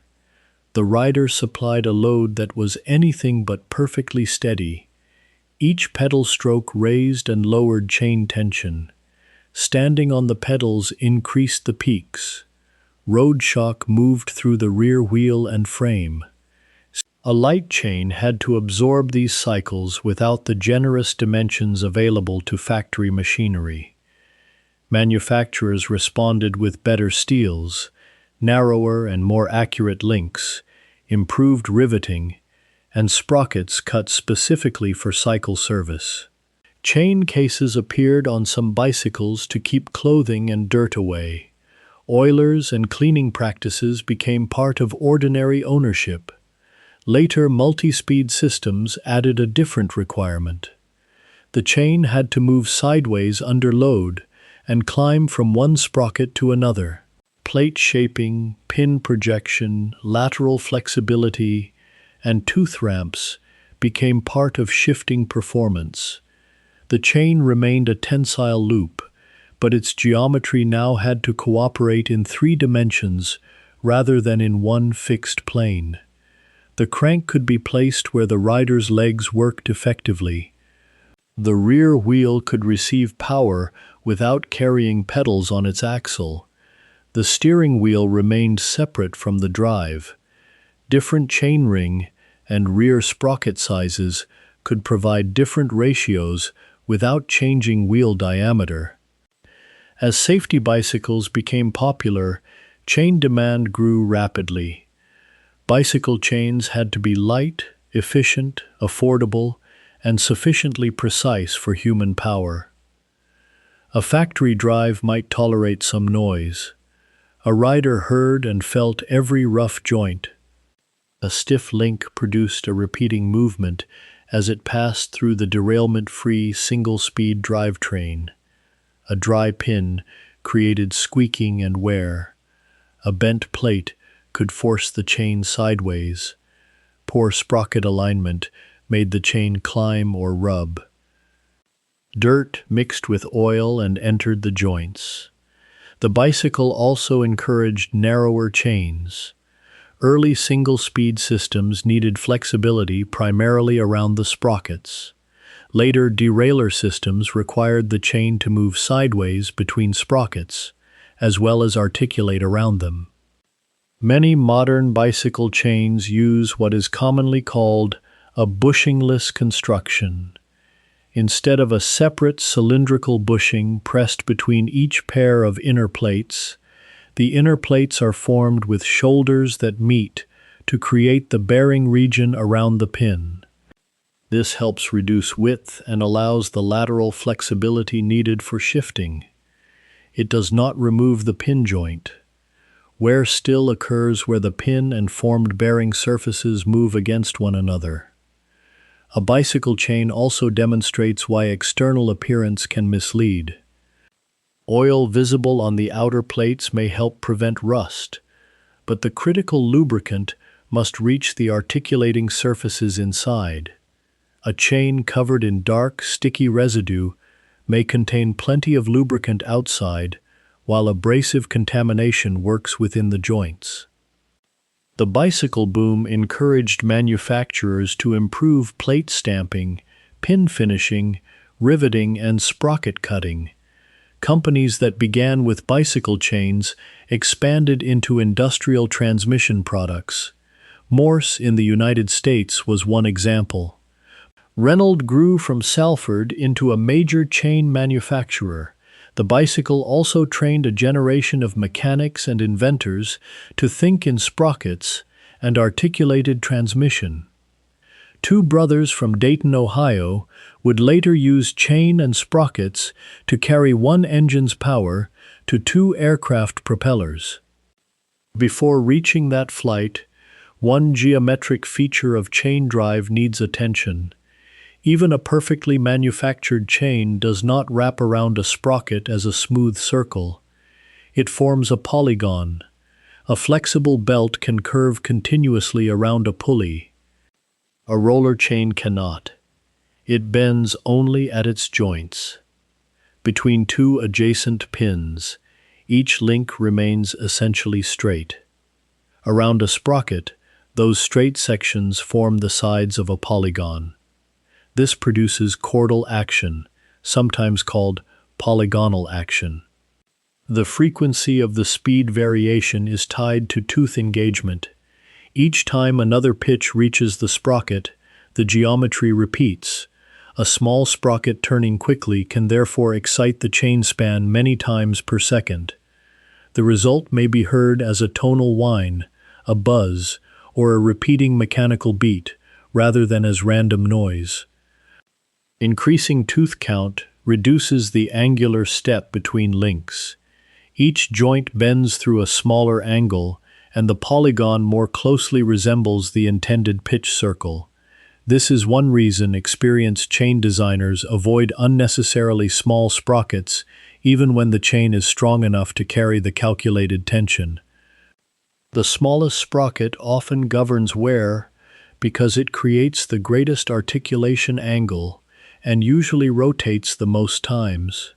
The rider supplied a load that was anything but perfectly steady. Each pedal stroke raised and lowered chain tension. Standing on the pedals increased the peaks. Road shock moved through the rear wheel and frame. A light chain had to absorb these cycles without the generous dimensions available to factory machinery. Manufacturers responded with better steels, narrower and more accurate links, improved riveting, and sprockets cut specifically for cycle service. Chain cases appeared on some bicycles to keep clothing and dirt away. Oilers and cleaning practices became part of ordinary ownership. Later multi-speed systems added a different requirement. The chain had to move sideways under load and climb from one sprocket to another. Plate shaping, pin projection, lateral flexibility, and tooth ramps became part of shifting performance. The chain remained a tensile loop, but its geometry now had to cooperate in 3 dimensions rather than in one fixed plane. The crank could be placed where the rider's legs worked effectively. The rear wheel could receive power without carrying pedals on its axle. The steering wheel remained separate from the drive. Different chainring and rear sprocket sizes could provide different ratios without changing wheel diameter. As safety bicycles became popular, chain demand grew rapidly. Bicycle chains had to be light, efficient, affordable, and sufficiently precise for human power. A factory drive might tolerate some noise. A rider heard and felt every rough joint. A stiff link produced a repeating movement as it passed through the derailment-free single-speed drivetrain. A dry pin created squeaking and wear. A bent plate could force the chain sideways. Poor sprocket alignment made the chain climb or rub. Dirt mixed with oil and entered the joints. The bicycle also encouraged narrower chains. Early single-speed systems needed flexibility primarily around the sprockets. Later derailleur systems required the chain to move sideways between sprockets, as well as articulate around them. Many modern bicycle chains use what is commonly called a bushingless construction. Instead of a separate cylindrical bushing pressed between each pair of inner plates, the inner plates are formed with shoulders that meet to create the bearing region around the pin. This helps reduce width and allows the lateral flexibility needed for shifting. It does not remove the pin joint. Wear still occurs where the pin and formed bearing surfaces move against one another. A bicycle chain also demonstrates why external appearance can mislead. Oil visible on the outer plates may help prevent rust, but the critical lubricant must reach the articulating surfaces inside. A chain covered in dark, sticky residue may contain plenty of lubricant outside, while abrasive contamination works within the joints. The bicycle boom encouraged manufacturers to improve plate stamping, pin finishing, riveting, and sprocket cutting. Companies that began with bicycle chains expanded into industrial transmission products. Morse in the United States was one example. Renault grew from Salford into a major chain manufacturer. The bicycle also trained a generation of mechanics and inventors to think in sprockets and articulated transmission. Two brothers from Dayton, Ohio, would later use chain and sprockets to carry one engine's power to two aircraft propellers. Before reaching that flight, one geometric feature of chain drive needs attention. Even a perfectly manufactured chain does not wrap around a sprocket as a smooth circle. It forms a polygon. A flexible belt can curve continuously around a pulley. A roller chain cannot. It bends only at its joints. Between two adjacent pins, each link remains essentially straight. Around a sprocket, those straight sections form the sides of a polygon. This produces chordal action, sometimes called polygonal action. The frequency of the speed variation is tied to tooth engagement. Each time another pitch reaches the sprocket, the geometry repeats. A small sprocket turning quickly can therefore excite the chain span many times per second. The result may be heard as a tonal whine, a buzz, or a repeating mechanical beat, rather than as random noise. Increasing tooth count reduces the angular step between links. Each joint bends through a smaller angle, and the polygon more closely resembles the intended pitch circle. This is one reason experienced chain designers avoid unnecessarily small sprockets, even when the chain is strong enough to carry the calculated tension. The smallest sprocket often governs wear because it creates the greatest articulation angle and usually rotates the most times.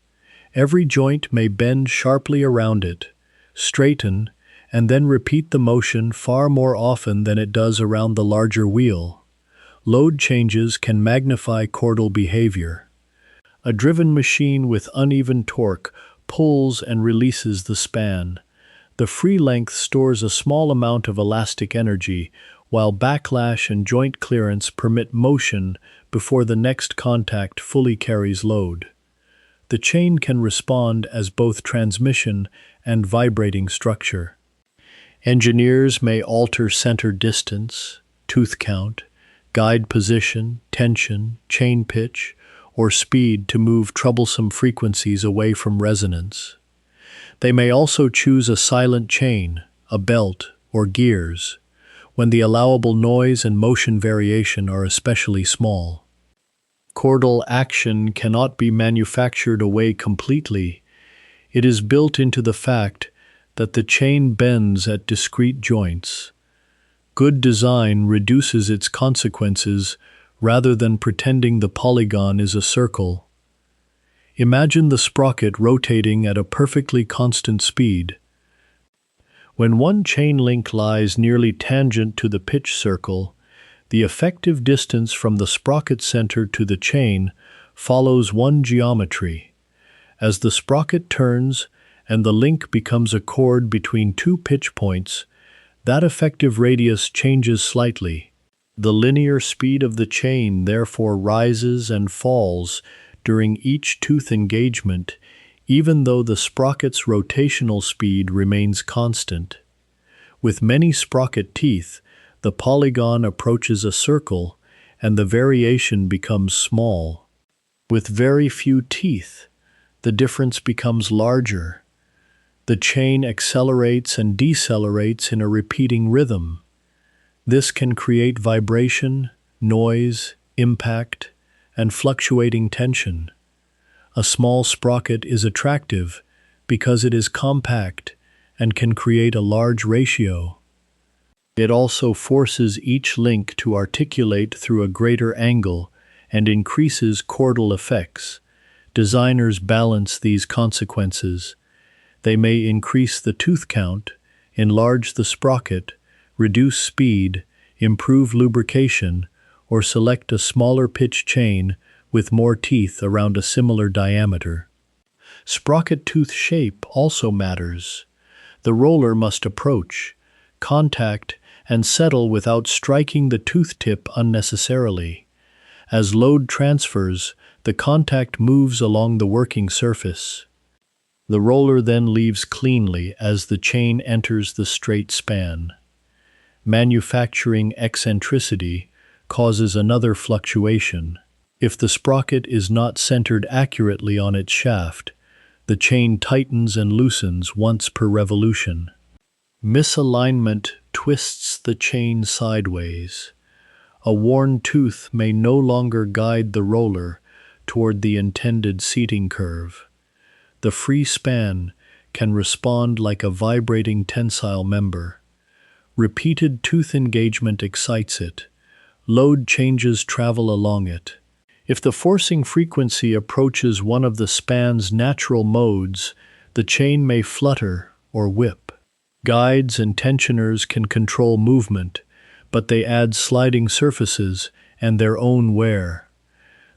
Every joint may bend sharply around it, straighten, and then repeat the motion far more often than it does around the larger wheel. Load changes can magnify chordal behavior. A driven machine with uneven torque pulls and releases the span. The free length stores a small amount of elastic energy, while backlash and joint clearance permit motion before the next contact fully carries load. The chain can respond as both transmission and vibrating structure. Engineers may alter center distance, tooth count, guide position, tension, chain pitch, or speed to move troublesome frequencies away from resonance. They may also choose a silent chain, a belt, or gears. when the allowable noise and motion variation are especially small. Chordal action cannot be manufactured away completely. It is built into the fact that the chain bends at discrete joints. Good design reduces its consequences rather than pretending the polygon is a circle. Imagine the sprocket rotating at a perfectly constant speed. When one chain link lies nearly tangent to the pitch circle, the effective distance from the sprocket center to the chain follows one geometry. As the sprocket turns and the link becomes a chord between two pitch points, that effective radius changes slightly. The linear speed of the chain therefore rises and falls during each tooth engagement, even though the sprocket's rotational speed remains constant. With many sprocket teeth, the polygon approaches a circle and the variation becomes small. With very few teeth, the difference becomes larger. The chain accelerates and decelerates in a repeating rhythm. This can create vibration, noise, impact, and fluctuating tension. A small sprocket is attractive because it is compact and can create a large ratio. It also forces each link to articulate through a greater angle and increases chordal effects. Designers balance these consequences. They may increase the tooth count, enlarge the sprocket, reduce speed, improve lubrication, or select a smaller pitch chain with more teeth around a similar diameter. Sprocket tooth shape also matters. The roller must approach, contact, and settle without striking the tooth tip unnecessarily. As load transfers, the contact moves along the working surface. The roller then leaves cleanly as the chain enters the straight span. Manufacturing eccentricity causes another fluctuation. If the sprocket is not centered accurately on its shaft, the chain tightens and loosens once per revolution. Misalignment twists the chain sideways. A worn tooth may no longer guide the roller toward the intended seating curve. The free span can respond like a vibrating tensile member. Repeated tooth engagement excites it. Load changes travel along it. If the forcing frequency approaches one of the span's natural modes, the chain may flutter or whip. Guides and tensioners can control movement, but they add sliding surfaces and their own wear.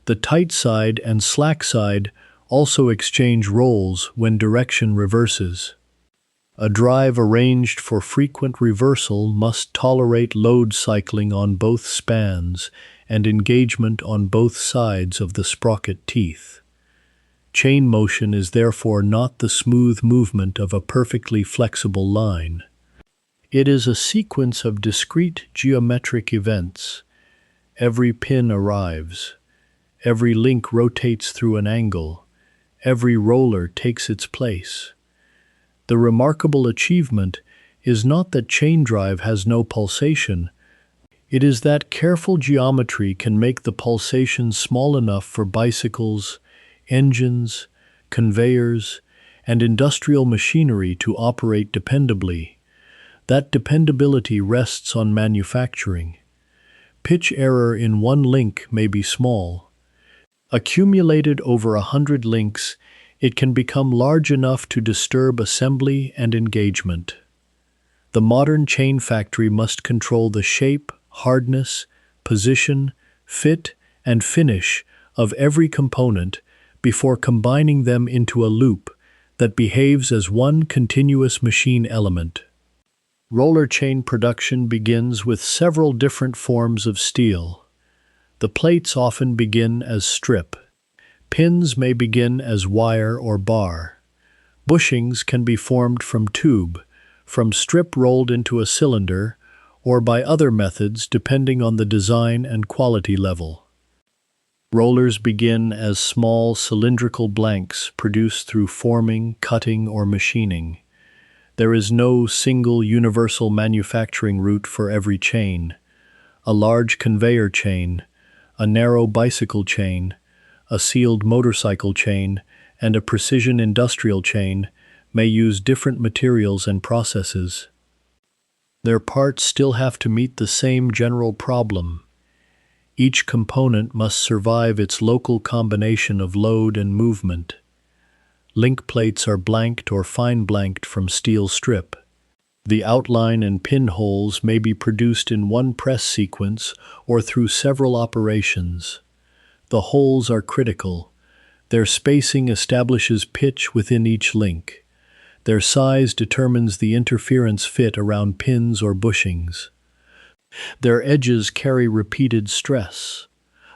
The tight side and slack side also exchange roles when direction reverses. A drive arranged for frequent reversal must tolerate load cycling on both spans and engagement on both sides of the sprocket teeth. Chain motion is therefore not the smooth movement of a perfectly flexible line. It is a sequence of discrete geometric events. Every pin arrives. Every link rotates through an angle. Every roller takes its place. The remarkable achievement is not that chain drive has no pulsation. It is that careful geometry can make the pulsation small enough for bicycles, engines, conveyors, and industrial machinery to operate dependably. That dependability rests on manufacturing. Pitch error in one link may be small. Accumulated over 100 links, it can become large enough to disturb assembly and engagement. The modern chain factory must control the shape, hardness, position, fit, and finish of every component before combining them into a loop that behaves as one continuous machine element. Roller chain production begins with several different forms of steel. The plates often begin as strip. Pins may begin as wire or bar. Bushings can be formed from tube, from strip rolled into a cylinder, or by other methods depending on the design and quality level. Rollers begin as small cylindrical blanks produced through forming, cutting, or machining. There is no single universal manufacturing route for every chain. A large conveyor chain, a narrow bicycle chain, a sealed motorcycle chain, and a precision industrial chain may use different materials and processes. Their parts still have to meet the same general problem. Each component must survive its local combination of load and movement. Link plates are blanked or fine blanked from steel strip. The outline and pinholes may be produced in one press sequence or through several operations. The holes are critical. Their spacing establishes pitch within each link. Their size determines the interference fit around pins or bushings. Their edges carry repeated stress.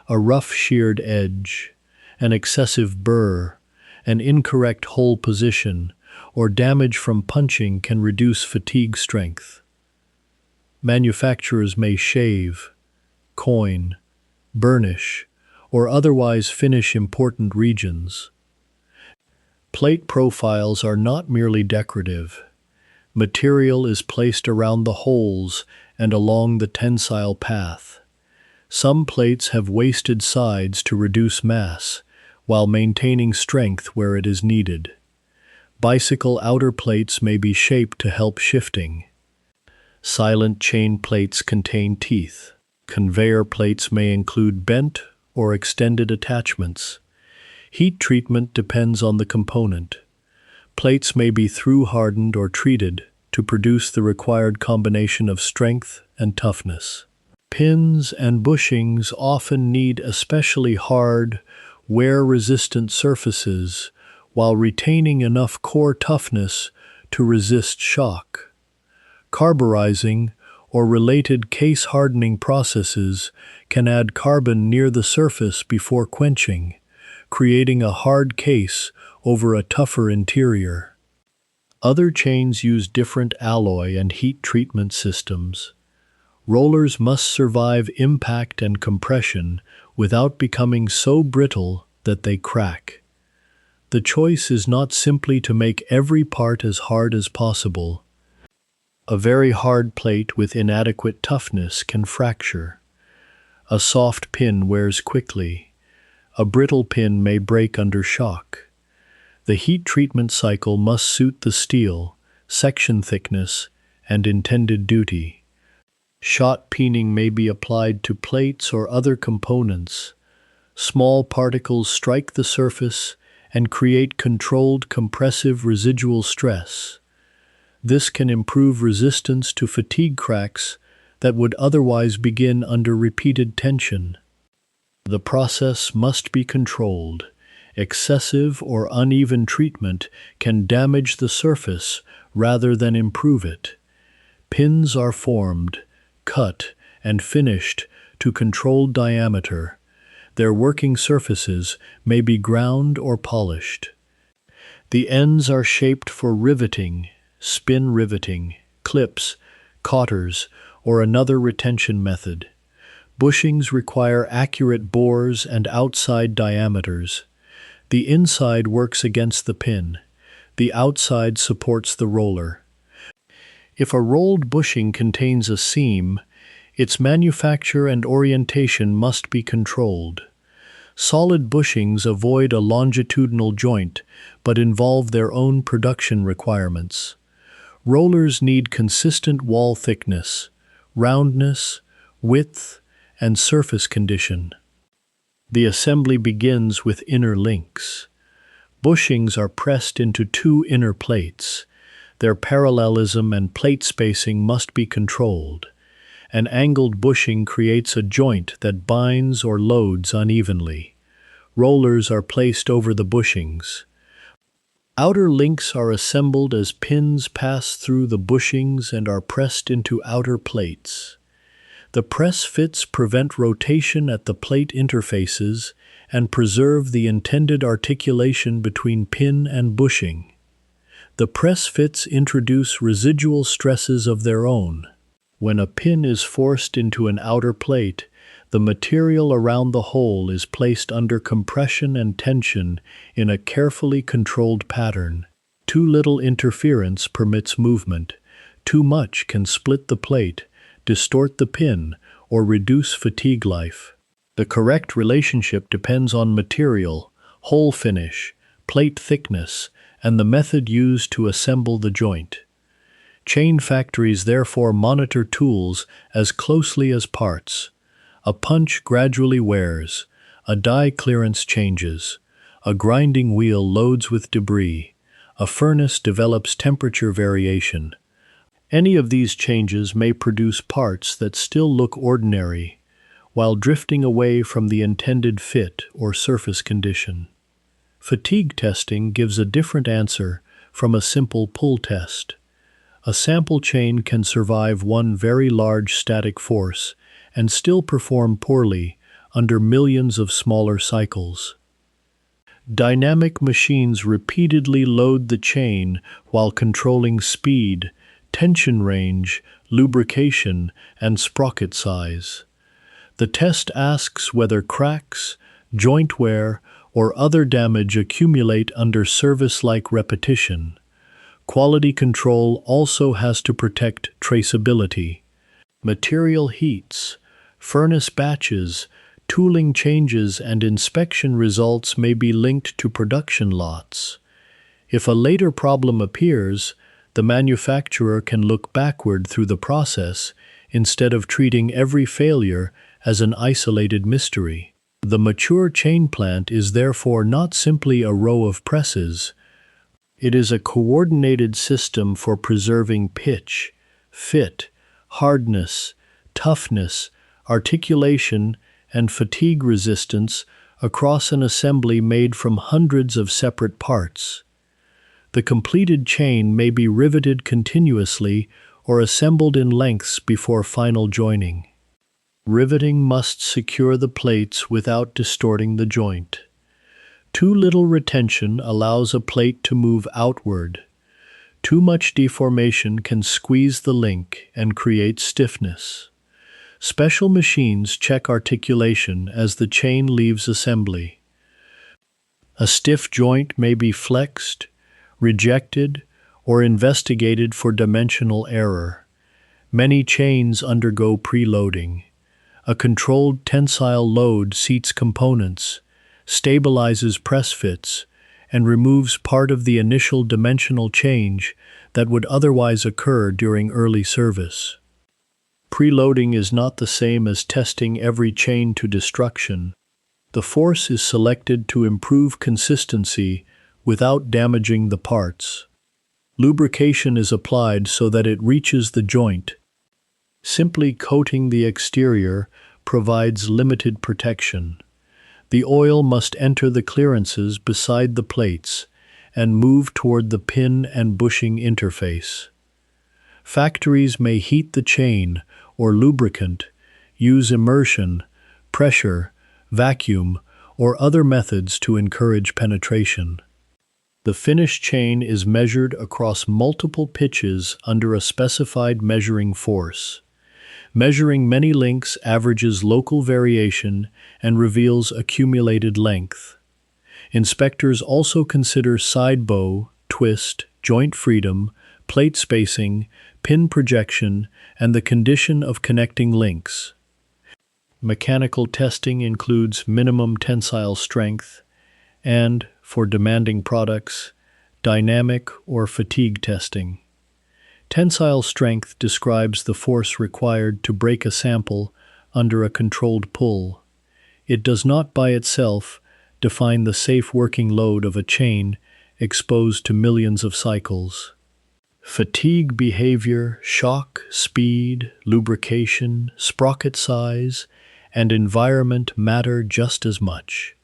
A rough sheared edge, an excessive burr, an incorrect hole position, or damage from punching can reduce fatigue strength. Manufacturers may shave, coin, burnish, or otherwise finish important regions. Plate profiles are not merely decorative. Material is placed around the holes and along the tensile path. Some plates have wasted sides to reduce mass, while maintaining strength where it is needed. Bicycle outer plates may be shaped to help shifting. Silent chain plates contain teeth. Conveyor plates may include bent or extended attachments. Heat treatment depends on the component. Plates may be through-hardened or treated to produce the required combination of strength and toughness. Pins and bushings often need especially hard, wear-resistant surfaces while retaining enough core toughness to resist shock. Carburizing or related case hardening processes can add carbon near the surface before quenching, creating a hard case over a tougher interior. Other chains use different alloy and heat treatment systems. Rollers must survive impact and compression without becoming so brittle that they crack. The choice is not simply to make every part as hard as possible. A very hard plate with inadequate toughness can fracture. A soft pin wears quickly. A brittle pin may break under shock. The heat treatment cycle must suit the steel, section thickness, and intended duty. Shot peening may be applied to plates or other components. Small particles strike the surface and create controlled compressive residual stress. This can improve resistance to fatigue cracks that would otherwise begin under repeated tension. The process must be controlled. Excessive or uneven treatment can damage the surface rather than improve it. Pins are formed, cut, and finished to controlled diameter. Their working surfaces may be ground or polished. The ends are shaped for riveting, spin riveting, clips, cotters, or another retention method. Bushings require accurate bores and outside diameters. The inside works against the pin. The outside supports the roller. If a rolled bushing contains a seam, its manufacture and orientation must be controlled. Solid bushings avoid a longitudinal joint but involve their own production requirements. Rollers need consistent wall thickness, roundness, width, and surface condition. The assembly begins with inner links. Bushings are pressed into two inner plates. Their parallelism and plate spacing must be controlled. An angled bushing creates a joint that binds or loads unevenly. Rollers are placed over the bushings. Outer links are assembled as pins pass through the bushings and are pressed into outer plates. The press fits prevent rotation at the plate interfaces and preserve the intended articulation between pin and bushing. The press fits introduce residual stresses of their own. When a pin is forced into an outer plate, the material around the hole is placed under compression and tension in a carefully controlled pattern. Too little interference permits movement. Too much can split the plate, distort the pin, or reduce fatigue life. The correct relationship depends on material, hole finish, plate thickness, and the method used to assemble the joint. Chain factories therefore monitor tools as closely as parts. A punch gradually wears, a die clearance changes, a grinding wheel loads with debris, a furnace develops temperature variation. Any of these changes may produce parts that still look ordinary, while drifting away from the intended fit or surface condition. Fatigue testing gives a different answer from a simple pull test. A sample chain can survive one very large static force and still perform poorly under millions of smaller cycles. Dynamic machines repeatedly load the chain while controlling speed, tension range, lubrication, and sprocket size. The test asks whether cracks, joint wear, or other damage accumulate under service-like repetition. Quality control also has to protect traceability. Material heats, furnace batches, tooling changes, and inspection results may be linked to production lots. If a later problem appears, the manufacturer can look backward through the process instead of treating every failure as an isolated mystery. The mature chain plant is therefore not simply a row of presses. It is a coordinated system for preserving pitch, fit, hardness, toughness, articulation, and fatigue resistance across an assembly made from hundreds of separate parts. The completed chain may be riveted continuously or assembled in lengths before final joining. Riveting must secure the plates without distorting the joint. Too little retention allows a plate to move outward. Too much deformation can squeeze the link and create stiffness. Special machines check articulation as the chain leaves assembly. A stiff joint may be flexed, rejected, or investigated for dimensional error. Many chains undergo preloading. A controlled tensile load seats components, stabilizes press fits, and removes part of the initial dimensional change that would otherwise occur during early service. Preloading is not the same as testing every chain to destruction. The force is selected to improve consistency without damaging the parts. Lubrication is applied so that it reaches the joint. Simply coating the exterior provides limited protection. The oil must enter the clearances beside the plates and move toward the pin and bushing interface. Factories may heat the chain or lubricant, use immersion, pressure, vacuum, or other methods to encourage penetration. The finished chain is measured across multiple pitches under a specified measuring force. Measuring many links averages local variation and reveals accumulated length. Inspectors also consider side bow, twist, joint freedom, plate spacing, pin projection, and the condition of connecting links. Mechanical testing includes minimum tensile strength and, for demanding products, dynamic or fatigue testing. Tensile strength describes the force required to break a sample under a controlled pull. It does not by itself define the safe working load of a chain exposed to millions of cycles. Fatigue behavior, shock, speed, lubrication, sprocket size, and environment matter just as much.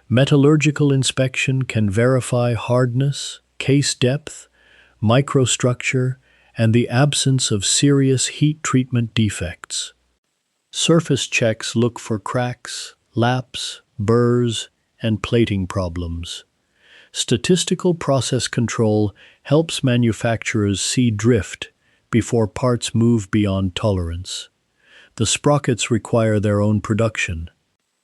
Metallurgical inspection can verify hardness, case depth, microstructure, and the absence of serious heat treatment defects. Surface checks look for cracks, laps, burrs, and plating problems. Statistical process control helps manufacturers see drift before parts move beyond tolerance. The sprockets require their own production.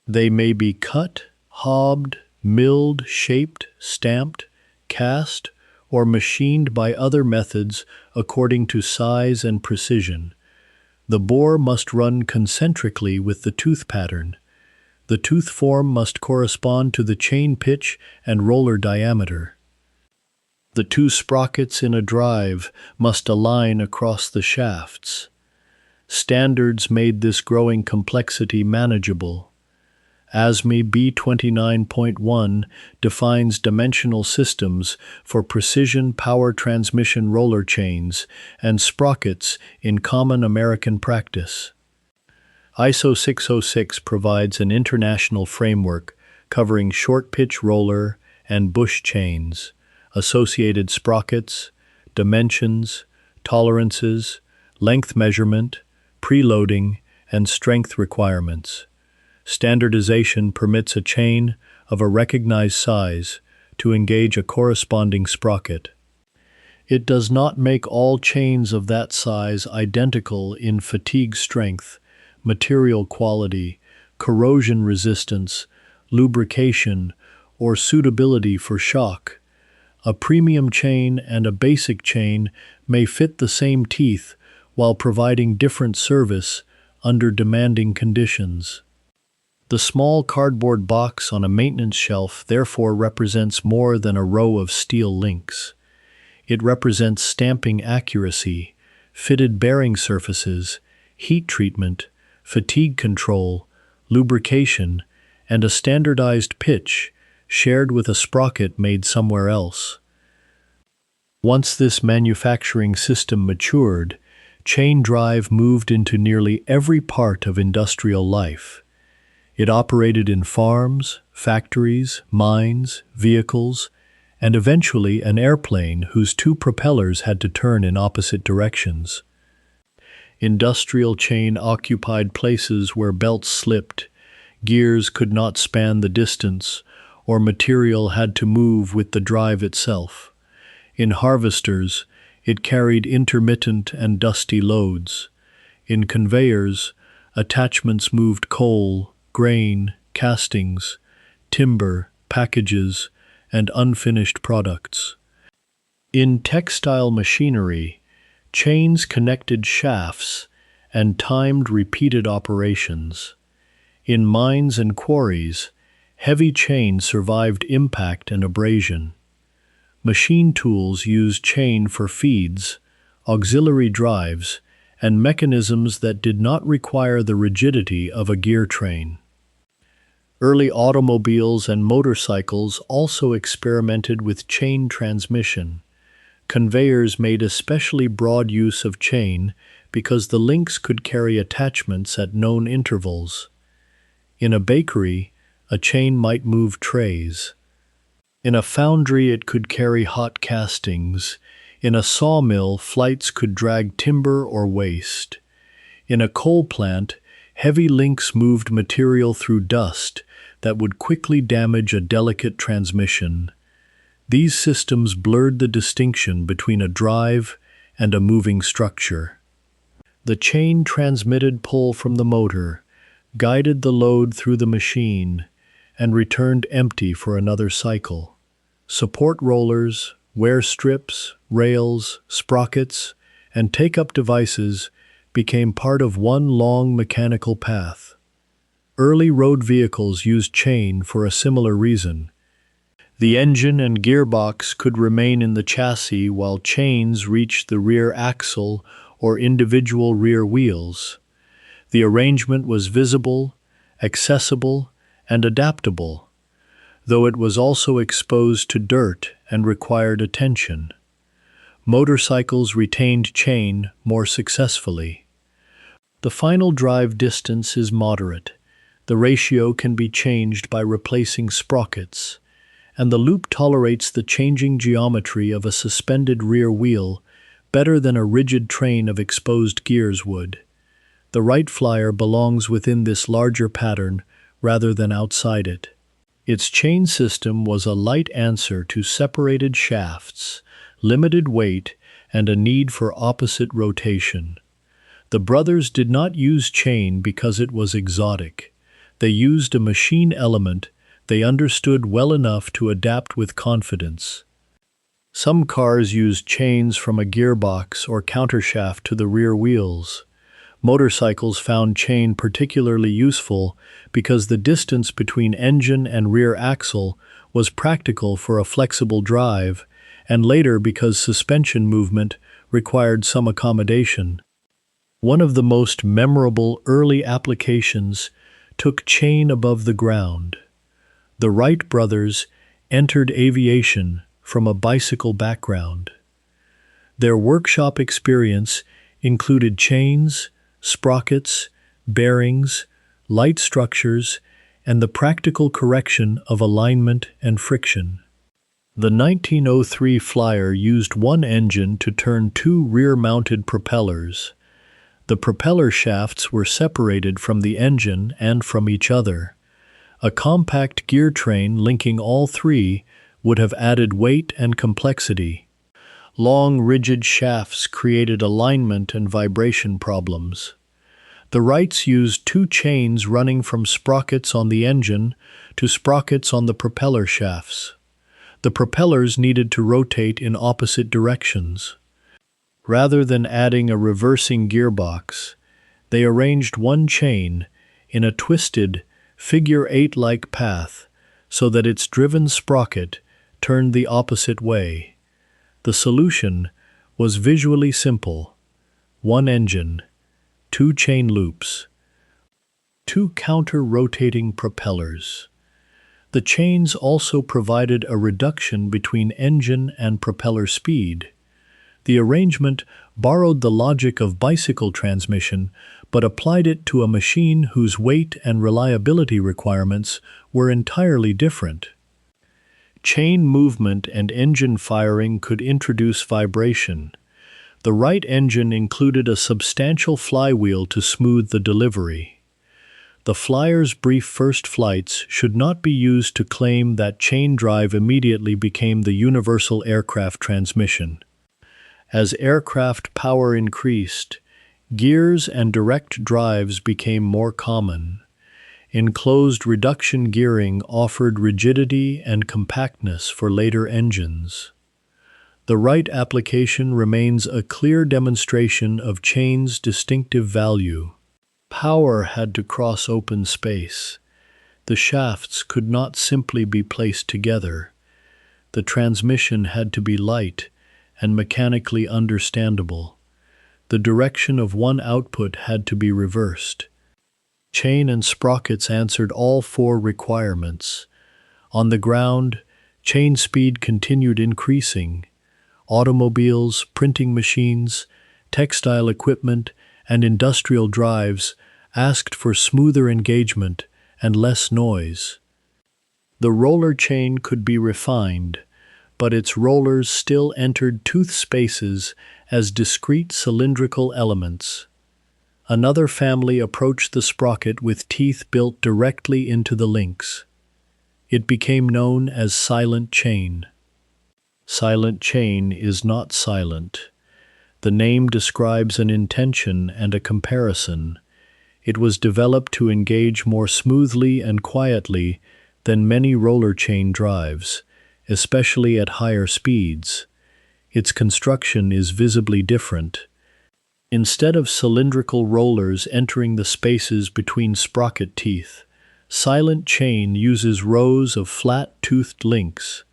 They may be cut, hobbed, milled, shaped, stamped, cast, or machined by other methods according to size and precision. The bore must run concentrically with the tooth pattern. The tooth form must correspond to the chain pitch and roller diameter. The two sprockets in a drive must align across the shafts. Standards made this growing complexity manageable. ASME B29.1 defines dimensional systems for precision power transmission roller chains and sprockets in common American practice. ISO 606 provides an international framework covering short-pitch roller and bush chains, associated sprockets, dimensions, tolerances, length measurement, preloading, and strength requirements. Standardization permits a chain of a recognized size to engage a corresponding sprocket. It does not make all chains of that size identical in fatigue strength, material quality, corrosion resistance, lubrication, or suitability for shock. A premium chain and a basic chain may fit the same teeth while providing different service under demanding conditions. The small cardboard box on a maintenance shelf therefore represents more than a row of steel links. It represents stamping accuracy, fitted bearing surfaces, heat treatment, fatigue control, lubrication, and a standardized pitch shared with a sprocket made somewhere else. Once this manufacturing system matured, chain drive moved into nearly every part of industrial life. It operated in farms, factories, mines, vehicles, and eventually an airplane whose two propellers had to turn in opposite directions. Industrial chain occupied places where belts slipped, gears could not span the distance, or material had to move with the drive itself. In harvesters, it carried intermittent and dusty loads. In conveyors, attachments moved coal, grain, castings, timber, packages, and unfinished products. In textile machinery, chains connected shafts and timed repeated operations. In mines and quarries, heavy chains survived impact and abrasion. Machine tools used chain for feeds, auxiliary drives, and mechanisms that did not require the rigidity of a gear train. Early automobiles and motorcycles also experimented with chain transmission. Conveyors made especially broad use of chain because the links could carry attachments at known intervals. In a bakery, a chain might move trays. In a foundry, it could carry hot castings. In a sawmill, flights could drag timber or waste. In a coal plant, heavy links moved material through dust that would quickly damage a delicate transmission. These systems blurred the distinction between a drive and a moving structure. The chain transmitted pull from the motor, guided the load through the machine, and returned empty for another cycle. Support rollers, wear strips, rails, sprockets, and take-up devices became part of one long mechanical path. Early road vehicles used chain for a similar reason. The engine and gearbox could remain in the chassis while chains reached the rear axle or individual rear wheels. The arrangement was visible, accessible, and adaptable, though it was also exposed to dirt and required attention. Motorcycles retained chain more successfully. The final drive distance is moderate. The ratio can be changed by replacing sprockets, and the loop tolerates the changing geometry of a suspended rear wheel better than a rigid train of exposed gears would. The Wright Flyer belongs within this larger pattern rather than outside it. Its chain system was a light answer to separated shafts, limited weight, and a need for opposite rotation. The brothers did not use chain because it was exotic. They used a machine element they understood well enough to adapt with confidence. Some cars used chains from a gearbox or countershaft to the rear wheels. Motorcycles found chain particularly useful because the distance between engine and rear axle was practical for a flexible drive, and later because suspension movement required some accommodation. One of the most memorable early applications took chain above the ground. The Wright brothers entered aviation from a bicycle background. Their workshop experience included chains, sprockets, bearings, light structures, and the practical correction of alignment and friction. The 1903 Flyer used one engine to turn two rear-mounted propellers. The propeller shafts were separated from the engine and from each other. A compact gear train linking all three would have added weight and complexity. Long, rigid shafts created alignment and vibration problems. The Wrights used two chains running from sprockets on the engine to sprockets on the propeller shafts. The propellers needed to rotate in opposite directions. Rather than adding a reversing gearbox, they arranged one chain in a twisted, figure-eight-like path so that its driven sprocket turned the opposite way. The solution was visually simple: one engine, two chain loops, two counter-rotating propellers. The chains also provided a reduction between engine and propeller speed. The arrangement borrowed the logic of bicycle transmission, but applied it to a machine whose weight and reliability requirements were entirely different. Chain movement and engine firing could introduce vibration. The Wright engine included a substantial flywheel to smooth the delivery. The Flyer's brief first flights should not be used to claim that chain drive immediately became the universal aircraft transmission. As aircraft power increased, gears and direct drives became more common. Enclosed reduction gearing offered rigidity and compactness for later engines. The Wright application remains a clear demonstration of chain's distinctive value. Power had to cross open space. The shafts could not simply be placed together. The transmission had to be light and mechanically understandable. The direction of one output had to be reversed. Chain and sprockets answered all four requirements. On the ground, chain speed continued increasing. Automobiles, printing machines, textile equipment, and industrial drives asked for smoother engagement and less noise. The roller chain could be refined, but its rollers still entered tooth spaces as discrete cylindrical elements. Another family approached the sprocket with teeth built directly into the links. It became known as silent chain. Silent chain is not silent. The name describes an intention and a comparison. It was developed to engage more smoothly and quietly than many roller chain drives, especially at higher speeds. Its construction is visibly different. Instead of cylindrical rollers entering the spaces between sprocket teeth, silent chain uses rows of flat-toothed links.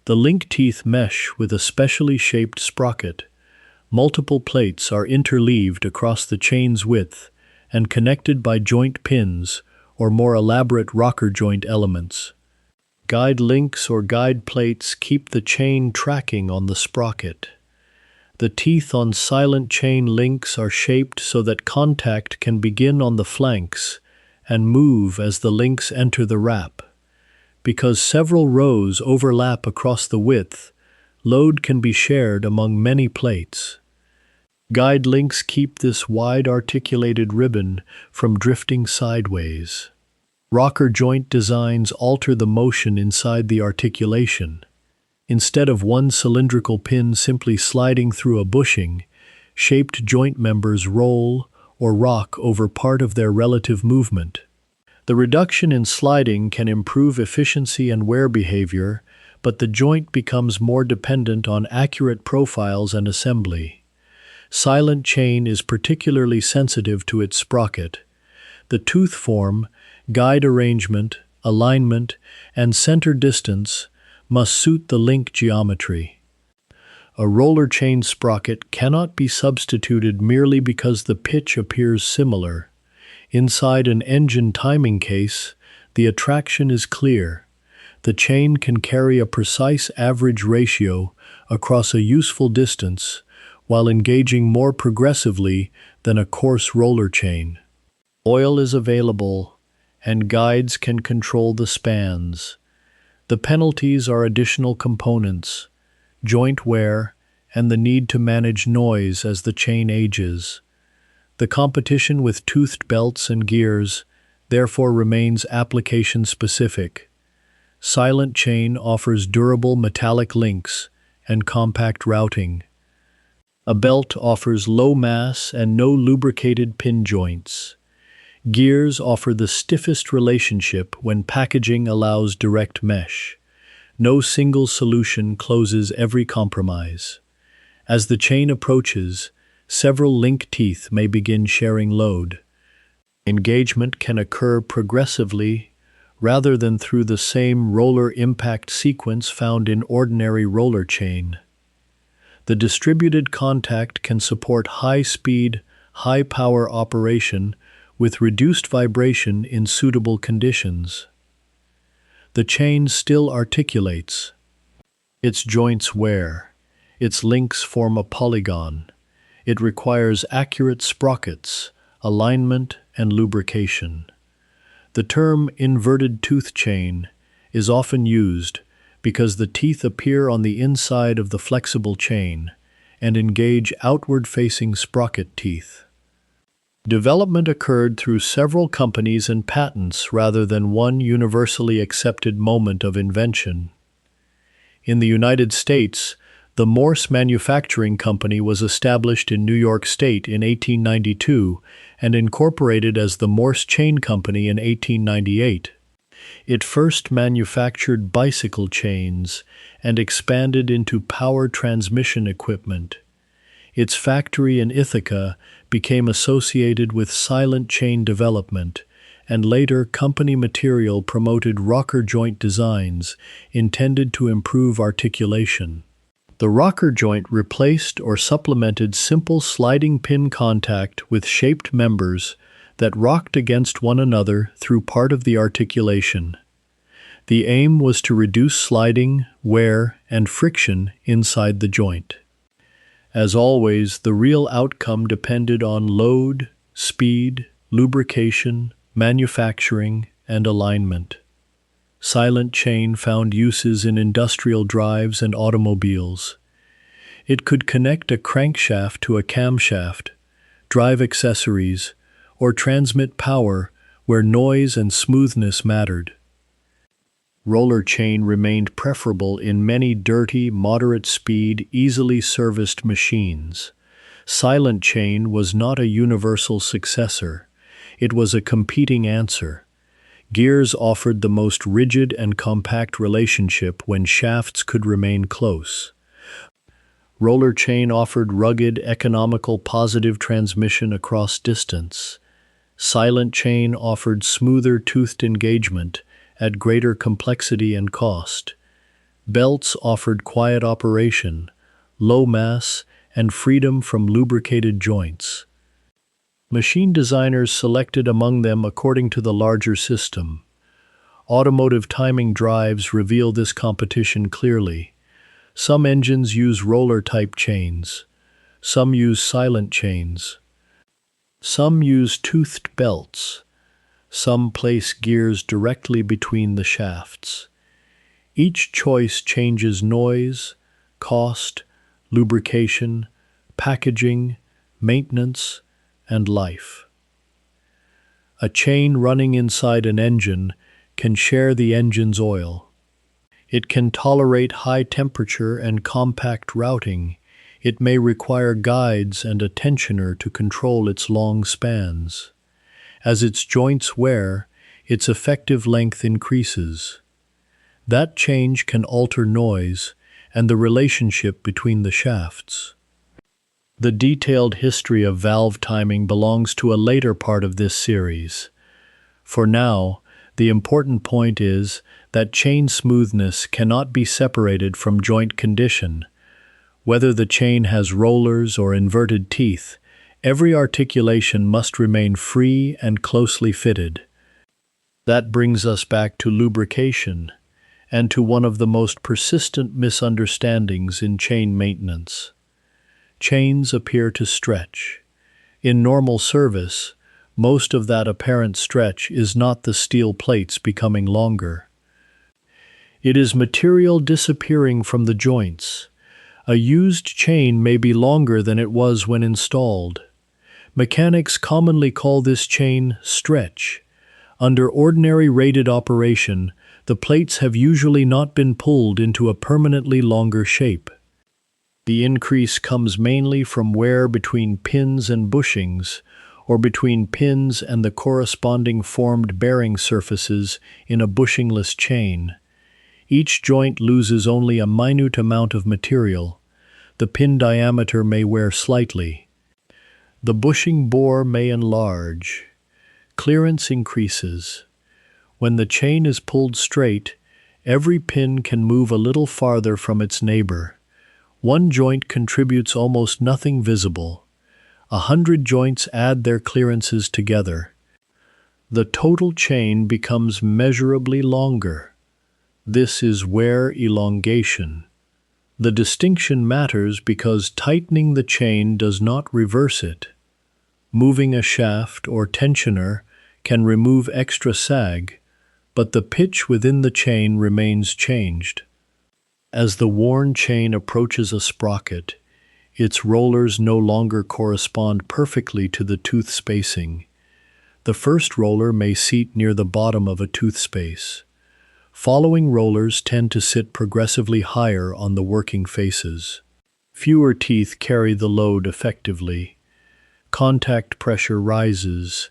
The link teeth mesh with a specially shaped sprocket. Multiple plates are interleaved across the chain's width and connected by joint pins or more elaborate rocker joint elements. Guide links or guide plates keep the chain tracking on the sprocket. The teeth on silent chain links are shaped so that contact can begin on the flanks and move as the links enter the wrap. Because several rows overlap across the width, load can be shared among many plates. Guide links keep this wide articulated ribbon from drifting sideways. Rocker joint designs alter the motion inside the articulation. Instead of one cylindrical pin simply sliding through a bushing, shaped joint members roll or rock over part of their relative movement. The reduction in sliding can improve efficiency and wear behavior but the joint becomes more dependent on accurate profiles and assembly. Silent chain is particularly sensitive to its sprocket. The tooth form, guide arrangement, alignment, and center distance must suit the link geometry. A roller chain sprocket cannot be substituted merely because the pitch appears similar. Inside an engine timing case, the attraction is clear. The chain can carry a precise average ratio across a useful distance while engaging more progressively than a coarse roller chain. Oil is available, and guides can control the spans. The penalties are additional components, joint wear, and the need to manage noise as the chain ages. The competition with toothed belts and gears therefore remains application-specific. Silent chain offers durable metallic links and compact routing. A belt offers low mass and no lubricated pin joints. Gears offer the stiffest relationship when packaging allows direct mesh. No single solution closes every compromise. As the chain approaches, several link teeth may begin sharing load. Engagement can occur progressively rather than through the same roller impact sequence found in ordinary roller chain. The distributed contact can support high-speed, high-power operation with reduced vibration in suitable conditions. The chain still articulates. Its joints wear. Its links form a polygon. It requires accurate sprockets, alignment, and lubrication. The term inverted tooth chain is often used because the teeth appear on the inside of the flexible chain and engage outward-facing sprocket teeth. Development occurred through several companies and patents rather than one universally accepted moment of invention. In the United States, the Morse Manufacturing Company was established in New York State in 1892 and incorporated as the Morse Chain Company in 1898. It first manufactured bicycle chains and expanded into power transmission equipment. Its factory in Ithaca became associated with silent chain development, and later company material promoted rocker joint designs intended to improve articulation. The rocker joint replaced or supplemented simple sliding pin contact with shaped members that rocked against one another through part of the articulation. The aim was to reduce sliding, wear, and friction inside the joint. As always, the real outcome depended on load, speed, lubrication, manufacturing, and alignment. Silent chain found uses in industrial drives and automobiles. It could connect a crankshaft to a camshaft, drive accessories, or transmit power where noise and smoothness mattered. Roller chain remained preferable in many dirty, moderate-speed, easily serviced machines. Silent chain was not a universal successor. It was a competing answer. Gears offered the most rigid and compact relationship when shafts could remain close. Roller chain offered rugged, economical positive transmission across distance. Silent chain offered smoother toothed engagement at greater complexity and cost. Belts offered quiet operation, low mass, and freedom from lubricated joints. Machine designers selected among them according to the larger system. Automotive timing drives reveal this competition clearly. Some engines use roller-type chains. Some use silent chains. Some use toothed belts. Some place gears directly between the shafts. Each choice changes noise, cost, lubrication, packaging, maintenance, and life. A chain running inside an engine can share the engine's oil. It can tolerate high temperature and compact routing. It may require guides and a tensioner to control its long spans. As its joints wear, its effective length increases. That change can alter noise and the relationship between the shafts. The detailed history of valve timing belongs to a later part of this series. For now, the important point is that chain smoothness cannot be separated from joint condition. Whether the chain has rollers or inverted teeth, every articulation must remain free and closely fitted. That brings us back to lubrication, and to one of the most persistent misunderstandings in chain maintenance. Chains appear to stretch. In normal service, most of that apparent stretch is not the steel plates becoming longer. It is material disappearing from the joints. A used chain may be longer than it was when installed. Mechanics commonly call this chain stretch. Under ordinary rated operation, the plates have usually not been pulled into a permanently longer shape. The increase comes mainly from wear between pins and bushings, or between pins and the corresponding formed bearing surfaces in a bushingless chain. Each joint loses only a minute amount of material. The pin diameter may wear slightly. The bushing bore may enlarge. Clearance increases. When the chain is pulled straight, every pin can move a little farther from its neighbor. One joint contributes almost nothing visible. 100 joints add their clearances together. The total chain becomes measurably longer. This is wear elongation. The distinction matters because tightening the chain does not reverse it. Moving a shaft or tensioner can remove extra sag, but the pitch within the chain remains changed. As the worn chain approaches a sprocket, its rollers no longer correspond perfectly to the tooth spacing. The first roller may seat near the bottom of a tooth space. Following rollers tend to sit progressively higher on the working faces. Fewer teeth carry the load effectively. Contact pressure rises.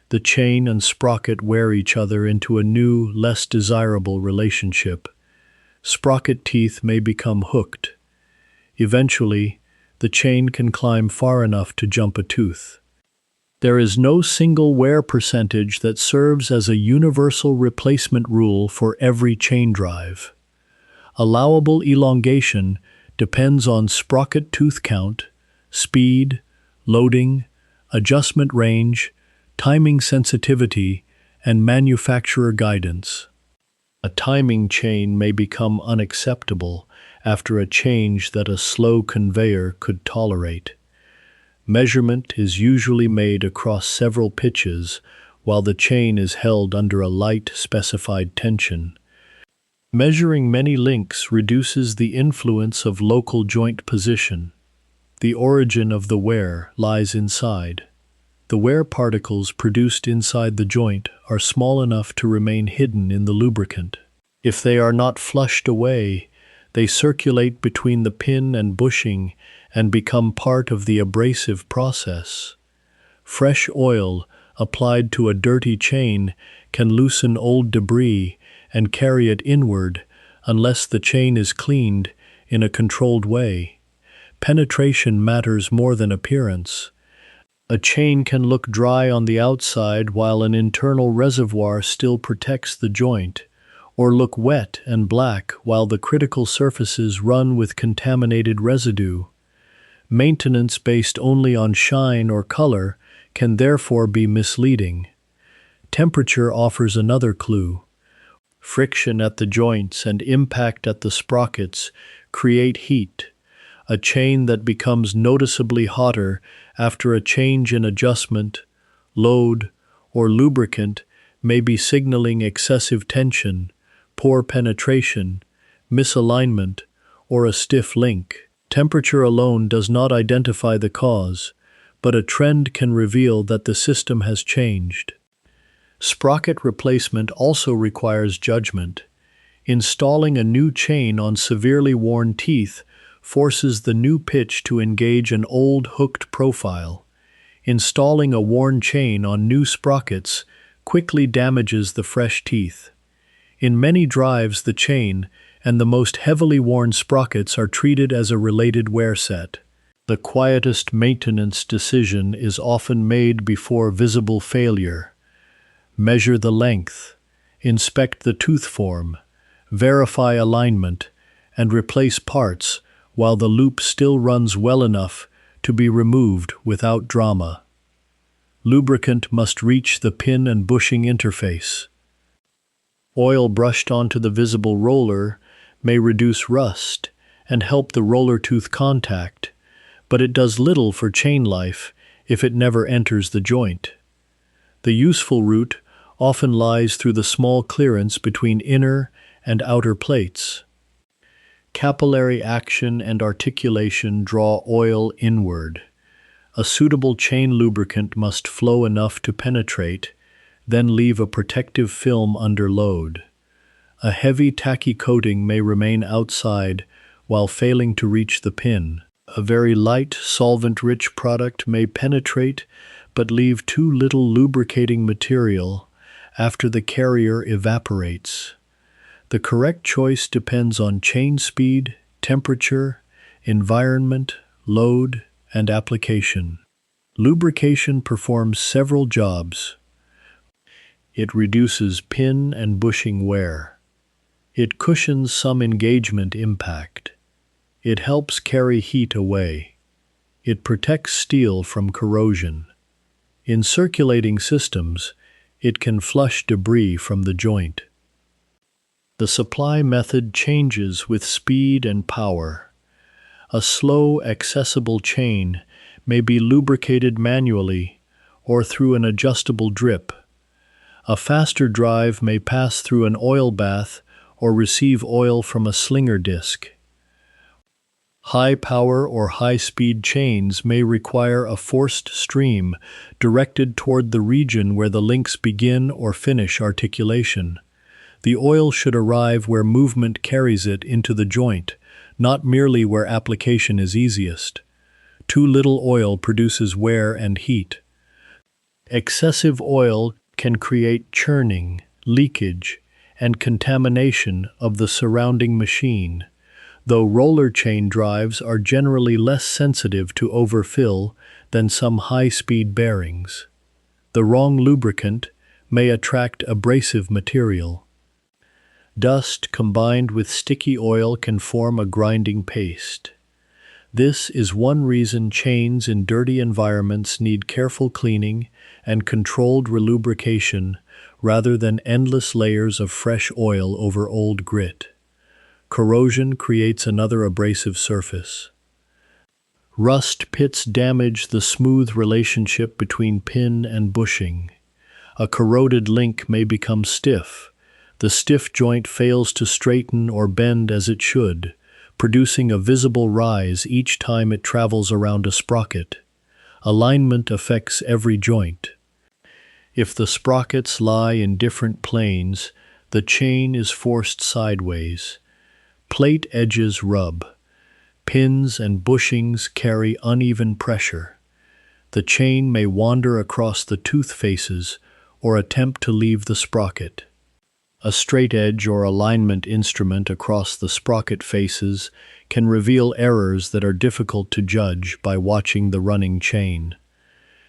The chain and sprocket wear each other into a new, less desirable relationship. Sprocket teeth may become hooked. Eventually, the chain can climb far enough to jump a tooth. There is no single wear percentage that serves as a universal replacement rule for every chain drive. Allowable elongation depends on sprocket tooth count, speed, loading, adjustment range, timing sensitivity, and manufacturer guidance. A timing chain may become unacceptable after a change that a slow conveyor could tolerate. Measurement is usually made across several pitches while the chain is held under a light specified tension. Measuring many links reduces the influence of local joint position. The origin of the wear lies inside. The wear particles produced inside the joint are small enough to remain hidden in the lubricant. If they are not flushed away, they circulate between the pin and bushing and become part of the abrasive process. Fresh oil applied to a dirty chain can loosen old debris and carry it inward unless the chain is cleaned in a controlled way. Penetration matters more than appearance. A chain can look dry on the outside while an internal reservoir still protects the joint, or look wet and black while the critical surfaces run with contaminated residue. Maintenance based only on shine or color can therefore be misleading. Temperature offers another clue. Friction at the joints and impact at the sprockets create heat. A chain that becomes noticeably hotter after a change in adjustment, load, or lubricant may be signaling excessive tension, poor penetration, misalignment, or a stiff link. Temperature alone does not identify the cause, but a trend can reveal that the system has changed. Sprocket replacement also requires judgment. Installing a new chain on severely worn teeth forces the new pitch to engage an old hooked profile. Installing a worn chain on new sprockets quickly damages the fresh teeth. In many drives, the chain and the most heavily worn sprockets are treated as a related wear set. The quietest maintenance decision is often made before visible failure. Measure the length, inspect the tooth form, verify alignment, and replace parts while the loop still runs well enough to be removed without drama. Lubricant must reach the pin and bushing interface. Oil brushed onto the visible roller may reduce rust and help the roller tooth contact, but it does little for chain life if it never enters the joint. The useful route often lies through the small clearance between inner and outer plates. Capillary action and articulation draw oil inward. A suitable chain lubricant must flow enough to penetrate, then leave a protective film under load. A heavy tacky coating may remain outside while failing to reach the pin. A very light, solvent-rich product may penetrate but leave too little lubricating material after the carrier evaporates. The correct choice depends on chain speed, temperature, environment, load, and application. Lubrication performs several jobs. It reduces pin and bushing wear. It cushions some engagement impact. It helps carry heat away. It protects steel from corrosion. In circulating systems, it can flush debris from the joint. The supply method changes with speed and power. A slow, accessible chain may be lubricated manually or through an adjustable drip. A faster drive may pass through an oil bath or receive oil from a slinger disc. High-power or high-speed chains may require a forced stream directed toward the region where the links begin or finish articulation. The oil should arrive where movement carries it into the joint, not merely where application is easiest. Too little oil produces wear and heat. Excessive oil can create churning, leakage, and contamination of the surrounding machine, though roller chain drives are generally less sensitive to overfill than some high-speed bearings. The wrong lubricant may attract abrasive material. Dust combined with sticky oil can form a grinding paste. This is one reason chains in dirty environments need careful cleaning and controlled relubrication rather than endless layers of fresh oil over old grit. Corrosion creates another abrasive surface. Rust pits damage the smooth relationship between pin and bushing. A corroded link may become stiff. The stiff joint fails to straighten or bend as it should, producing a visible rise each time it travels around a sprocket. Alignment affects every joint. If the sprockets lie in different planes, the chain is forced sideways. Plate edges rub. Pins and bushings carry uneven pressure. The chain may wander across the tooth faces or attempt to leave the sprocket. A straight edge or alignment instrument across the sprocket faces can reveal errors that are difficult to judge by watching the running chain.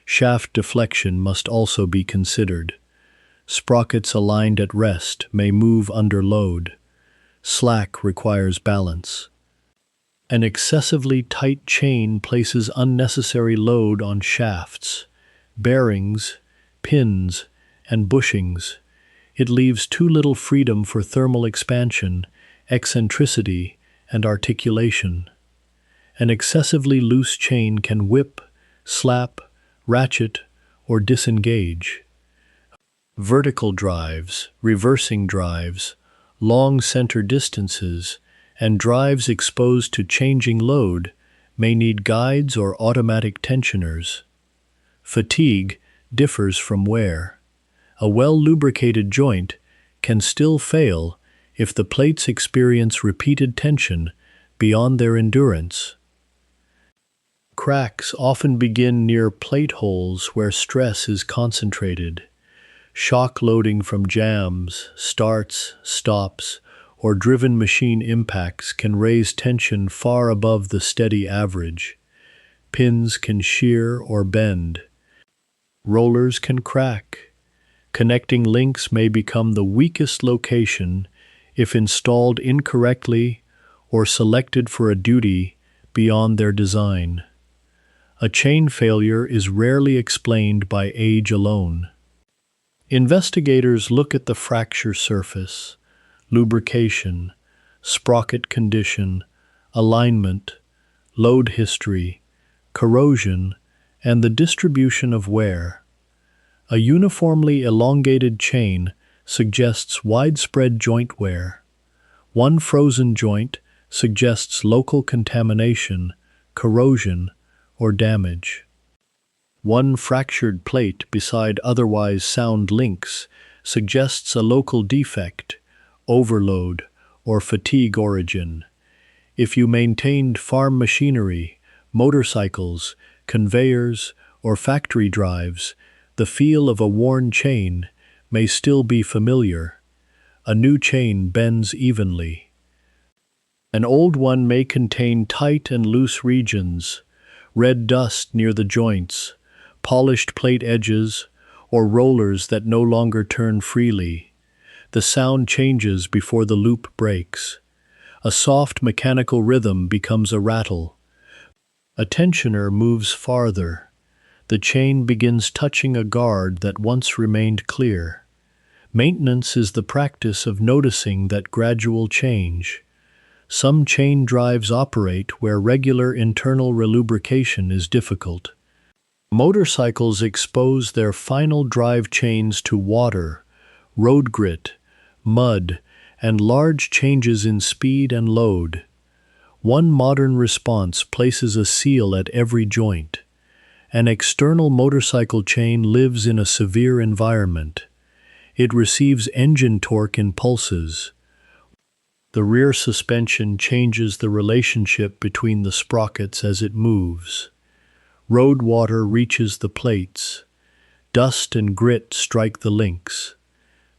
Shaft deflection must also be considered. Sprockets aligned at rest may move under load. Slack requires balance. An excessively tight chain places unnecessary load on shafts, bearings, pins, and bushings. It leaves too little freedom for thermal expansion, eccentricity, and articulation. An excessively loose chain can whip, slap, ratchet, or disengage. Vertical drives, reversing drives, long center distances, and drives exposed to changing load may need guides or automatic tensioners. Fatigue differs from wear. A well-lubricated joint can still fail if the plates experience repeated tension beyond their endurance. Cracks often begin near plate holes where stress is concentrated. Shock loading from jams, starts, stops, or driven machine impacts can raise tension far above the steady average. Pins can shear or bend. Rollers can crack. Connecting links may become the weakest location if installed incorrectly or selected for a duty beyond their design. A chain failure is rarely explained by age alone. Investigators look at the fracture surface, lubrication, sprocket condition, alignment, load history, corrosion, and the distribution of wear. A uniformly elongated chain suggests widespread joint wear. One frozen joint suggests local contamination, corrosion, or damage. One fractured plate beside otherwise sound links suggests a local defect, overload, or fatigue origin. If you maintained farm machinery, motorcycles, conveyors, or factory drives, the feel of a worn chain may still be familiar. A new chain bends evenly. An old one may contain tight and loose regions, red dust near the joints, polished plate edges, or rollers that no longer turn freely. The sound changes before the loop breaks. A soft mechanical rhythm becomes a rattle. A tensioner moves farther. The chain begins touching a guard that once remained clear. Maintenance is the practice of noticing that gradual change. Some chain drives operate where regular internal relubrication is difficult. Motorcycles expose their final drive chains to water, road grit, mud, and large changes in speed and load. One modern response places a seal at every joint. An external motorcycle chain lives in a severe environment. It receives engine torque in pulses. The rear suspension changes the relationship between the sprockets as it moves. Road water reaches the plates. Dust and grit strike the links.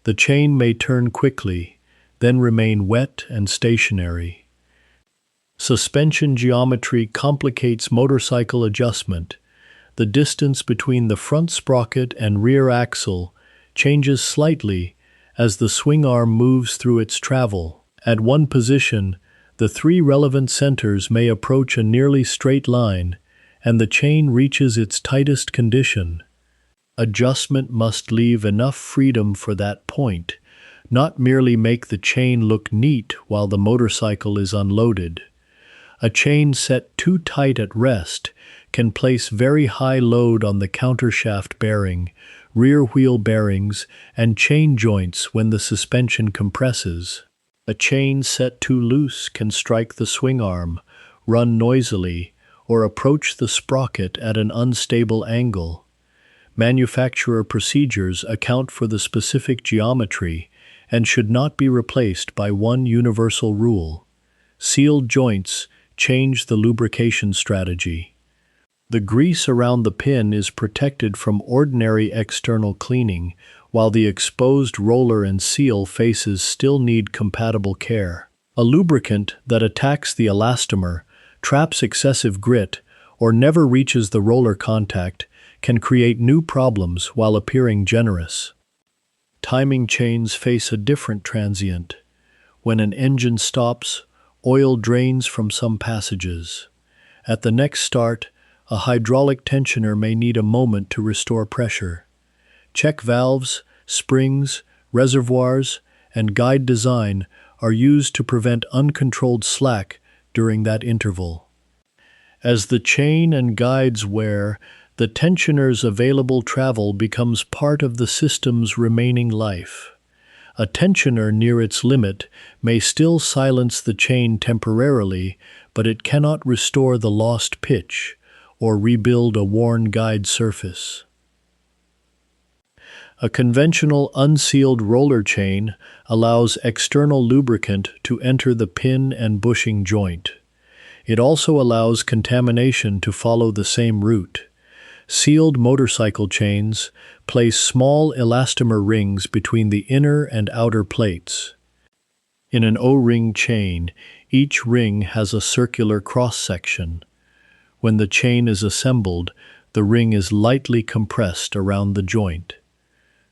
The chain may turn quickly, then remain wet and stationary. Suspension geometry complicates motorcycle adjustment. The distance between the front sprocket and rear axle changes slightly as the swing arm moves through its travel. At one position, the three relevant centers may approach a nearly straight line, and the chain reaches its tightest condition. Adjustment must leave enough freedom for that point, not merely make the chain look neat while the motorcycle is unloaded. A chain set too tight at rest can place very high load on the countershaft bearing, rear wheel bearings, and chain joints when the suspension compresses. A chain set too loose can strike the swing arm, run noisily, or approach the sprocket at an unstable angle. Manufacturer procedures account for the specific geometry and should not be replaced by one universal rule. Sealed joints change the lubrication strategy. The grease around the pin is protected from ordinary external cleaning, while the exposed roller and seal faces still need compatible care. A lubricant that attacks the elastomer, traps excessive grit, or never reaches the roller contact can create new problems while appearing generous. Timing chains face a different transient. When an engine stops, oil drains from some passages. At the next start, a hydraulic tensioner may need a moment to restore pressure. Check valves, springs, reservoirs, and guide design are used to prevent uncontrolled slack during that interval. As the chain and guides wear, the tensioner's available travel becomes part of the system's remaining life. A tensioner near its limit may still silence the chain temporarily, but it cannot restore the lost pitch or rebuild a worn guide surface. A conventional unsealed roller chain allows external lubricant to enter the pin and bushing joint. It also allows contamination to follow the same route. Sealed motorcycle chains place small elastomer rings between the inner and outer plates. In an O-ring chain, each ring has a circular cross-section. When the chain is assembled, the ring is lightly compressed around the joint.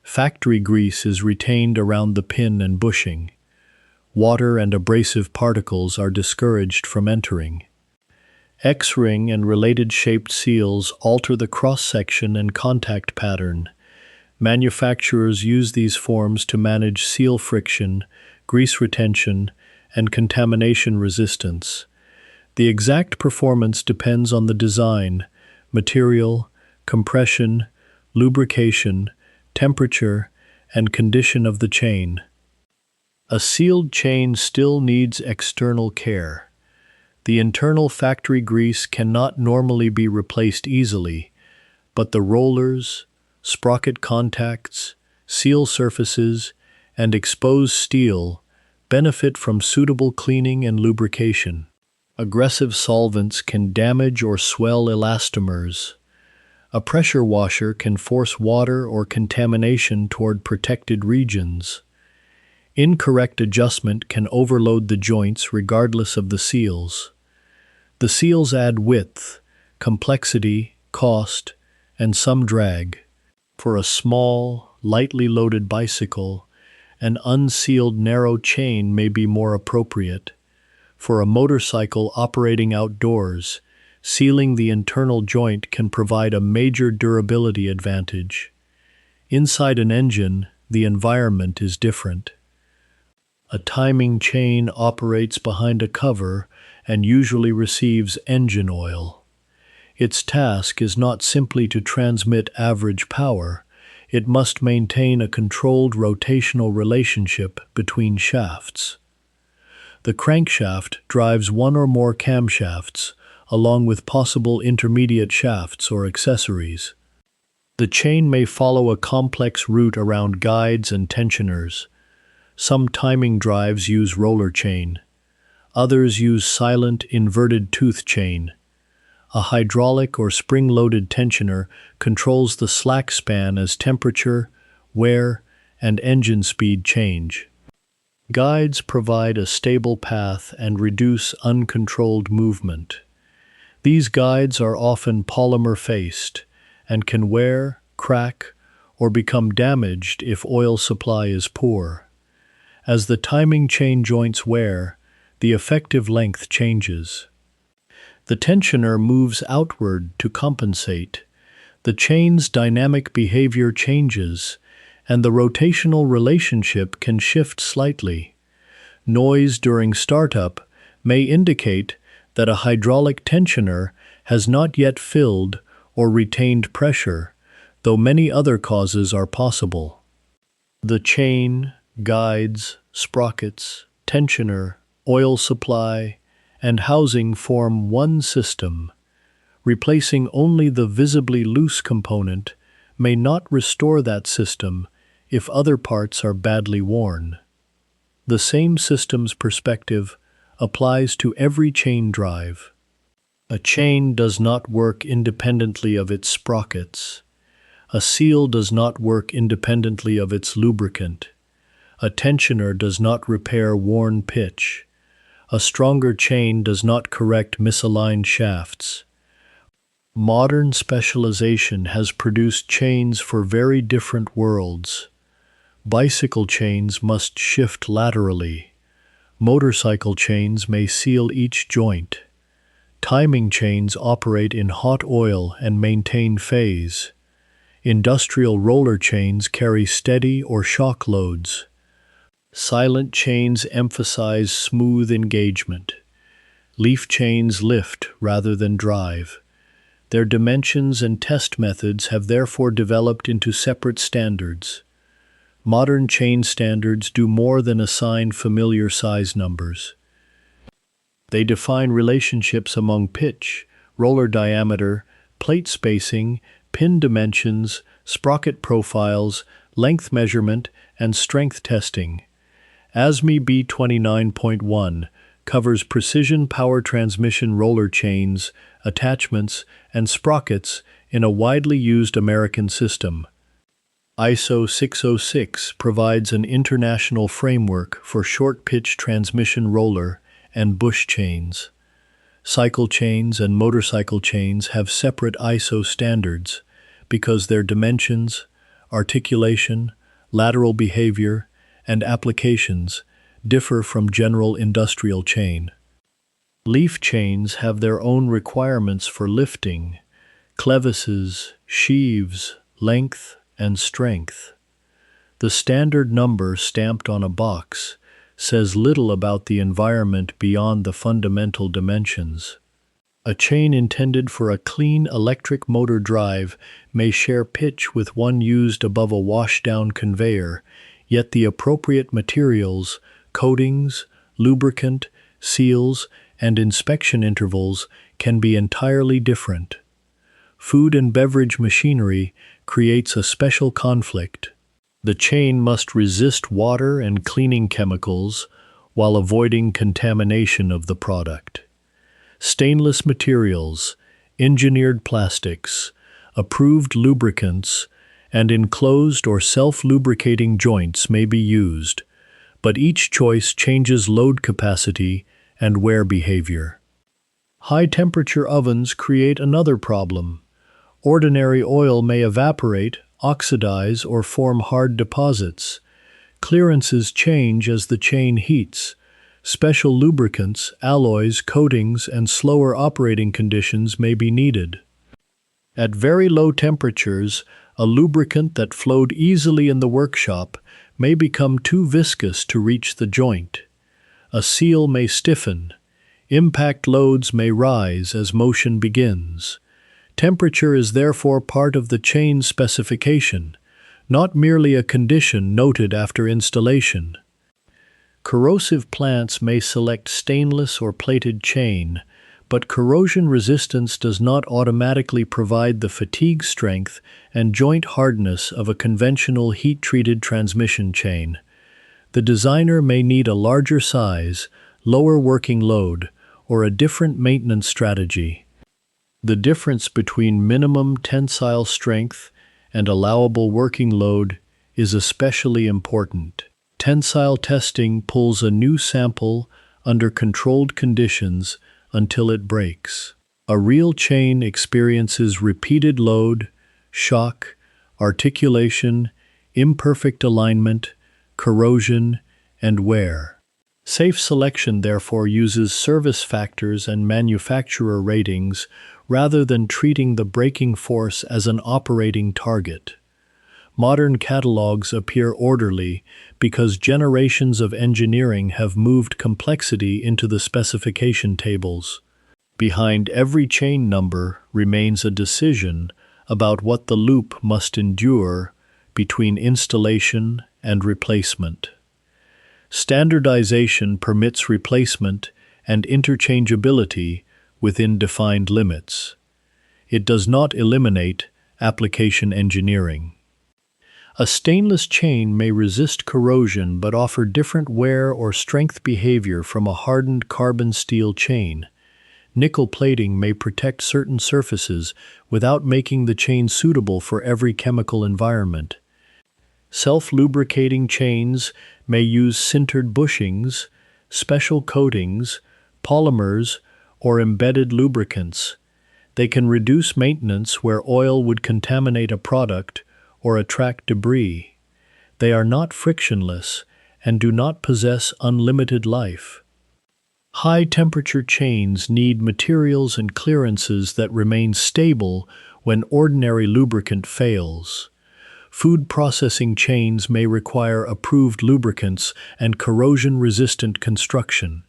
Factory grease is retained around the pin and bushing. Water and abrasive particles are discouraged from entering. X-ring and related shaped seals alter the cross-section and contact pattern. Manufacturers use these forms to manage seal friction, grease retention, and contamination resistance. The exact performance depends on the design, material, compression, lubrication, temperature, and condition of the chain. A sealed chain still needs external care. The internal factory grease cannot normally be replaced easily, but the rollers, sprocket contacts, seal surfaces, and exposed steel benefit from suitable cleaning and lubrication. Aggressive solvents can damage or swell elastomers. A pressure washer can force water or contamination toward protected regions. Incorrect adjustment can overload the joints regardless of the seals. The seals add width, complexity, cost, and some drag. For a small, lightly loaded bicycle, an unsealed narrow chain may be more appropriate. For a motorcycle operating outdoors, sealing the internal joint can provide a major durability advantage. Inside an engine, the environment is different. A timing chain operates behind a cover and usually receives engine oil. Its task is not simply to transmit average power, it must maintain a controlled rotational relationship between shafts. The crankshaft drives one or more camshafts, along with possible intermediate shafts or accessories. The chain may follow a complex route around guides and tensioners. Some timing drives use roller chain. Others use silent inverted tooth chain. A hydraulic or spring-loaded tensioner controls the slack span as temperature, wear, and engine speed change. Guides provide a stable path and reduce uncontrolled movement. These guides are often polymer-faced and can wear, crack, or become damaged if oil supply is poor. As the timing chain joints wear, the effective length changes. The tensioner moves outward to compensate. The chain's dynamic behavior changes, and the rotational relationship can shift slightly. Noise during startup may indicate that a hydraulic tensioner has not yet filled or retained pressure, though many other causes are possible. The chain, guides, sprockets, tensioner, oil supply, and housing form one system. Replacing only the visibly loose component may not restore that system if other parts are badly worn. The same system's perspective applies to every chain drive. A chain does not work independently of its sprockets. A seal does not work independently of its lubricant. A tensioner does not repair worn pitch. A stronger chain does not correct misaligned shafts. Modern specialization has produced chains for very different worlds. Bicycle chains must shift laterally. Motorcycle chains may seal each joint. Timing chains operate in hot oil and maintain phase. Industrial roller chains carry steady or shock loads. Silent chains emphasize smooth engagement. Leaf chains lift rather than drive. Their dimensions and test methods have therefore developed into separate standards. Modern chain standards do more than assign familiar size numbers. They define relationships among pitch, roller diameter, plate spacing, pin dimensions, sprocket profiles, length measurement, and strength testing. ASME B29.1 covers precision power transmission roller chains, attachments, and sprockets in a widely used American system. ISO 606 provides an international framework for short-pitch transmission roller and bush chains. Cycle chains and motorcycle chains have separate ISO standards because their dimensions, articulation, lateral behavior, and applications differ from general industrial chain. Leaf chains have their own requirements for lifting, clevises, sheaves, length, and strength. The standard number stamped on a box says little about the environment beyond the fundamental dimensions. A chain intended for a clean electric motor drive may share pitch with one used above a washdown conveyor, yet the appropriate materials, coatings, lubricant, seals, and inspection intervals can be entirely different. Food and beverage machinery creates a special conflict. The chain must resist water and cleaning chemicals while avoiding contamination of the product. Stainless materials, engineered plastics, approved lubricants, and enclosed or self-lubricating joints may be used, but each choice changes load capacity and wear behavior. High-temperature ovens create another problem. Ordinary oil may evaporate, oxidize, or form hard deposits. Clearances change as the chain heats. Special lubricants, alloys, coatings, and slower operating conditions may be needed. At very low temperatures, a lubricant that flowed easily in the workshop may become too viscous to reach the joint. A seal may stiffen. Impact loads may rise as motion begins. Temperature is therefore part of the chain specification, not merely a condition noted after installation. Corrosive plants may select stainless or plated chain, but corrosion resistance does not automatically provide the fatigue strength and joint hardness of a conventional heat-treated transmission chain. The designer may need a larger size, lower working load, or a different maintenance strategy. The difference between minimum tensile strength and allowable working load is especially important. Tensile testing pulls a new sample under controlled conditions until it breaks. A real chain experiences repeated load, shock, articulation, imperfect alignment, corrosion, and wear. Safe selection therefore uses service factors and manufacturer ratings rather than treating the braking force as an operating target. Modern catalogs appear orderly because generations of engineering have moved complexity into the specification tables. Behind every chain number remains a decision about what the loop must endure between installation and replacement. Standardization permits replacement and interchangeability within defined limits. It does not eliminate application engineering. A stainless chain may resist corrosion but offer different wear or strength behavior from a hardened carbon steel chain. Nickel plating may protect certain surfaces without making the chain suitable for every chemical environment. Self-lubricating chains may use sintered bushings, special coatings, polymers, or embedded lubricants. They can reduce maintenance where oil would contaminate a product or attract debris. They are not frictionless and do not possess unlimited life. High-temperature chains need materials and clearances that remain stable when ordinary lubricant fails. Food processing chains may require approved lubricants and corrosion-resistant construction.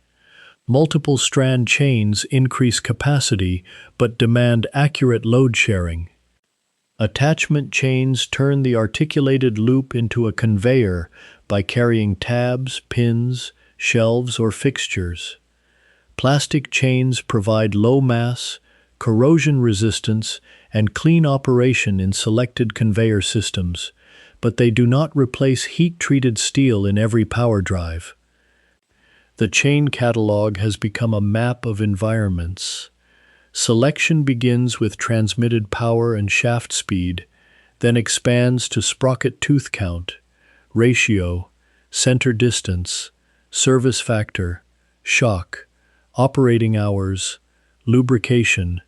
Multiple strand chains increase capacity but demand accurate load sharing. Attachment chains turn the articulated loop into a conveyor by carrying tabs, pins, shelves, or fixtures. Plastic chains provide low mass, corrosion resistance, and clean operation in selected conveyor systems, but they do not replace heat-treated steel in every power drive. The chain catalog has become a map of environments. Selection begins with transmitted power and shaft speed, then expands to sprocket tooth count, ratio, center distance, service factor, shock, operating hours, lubrication,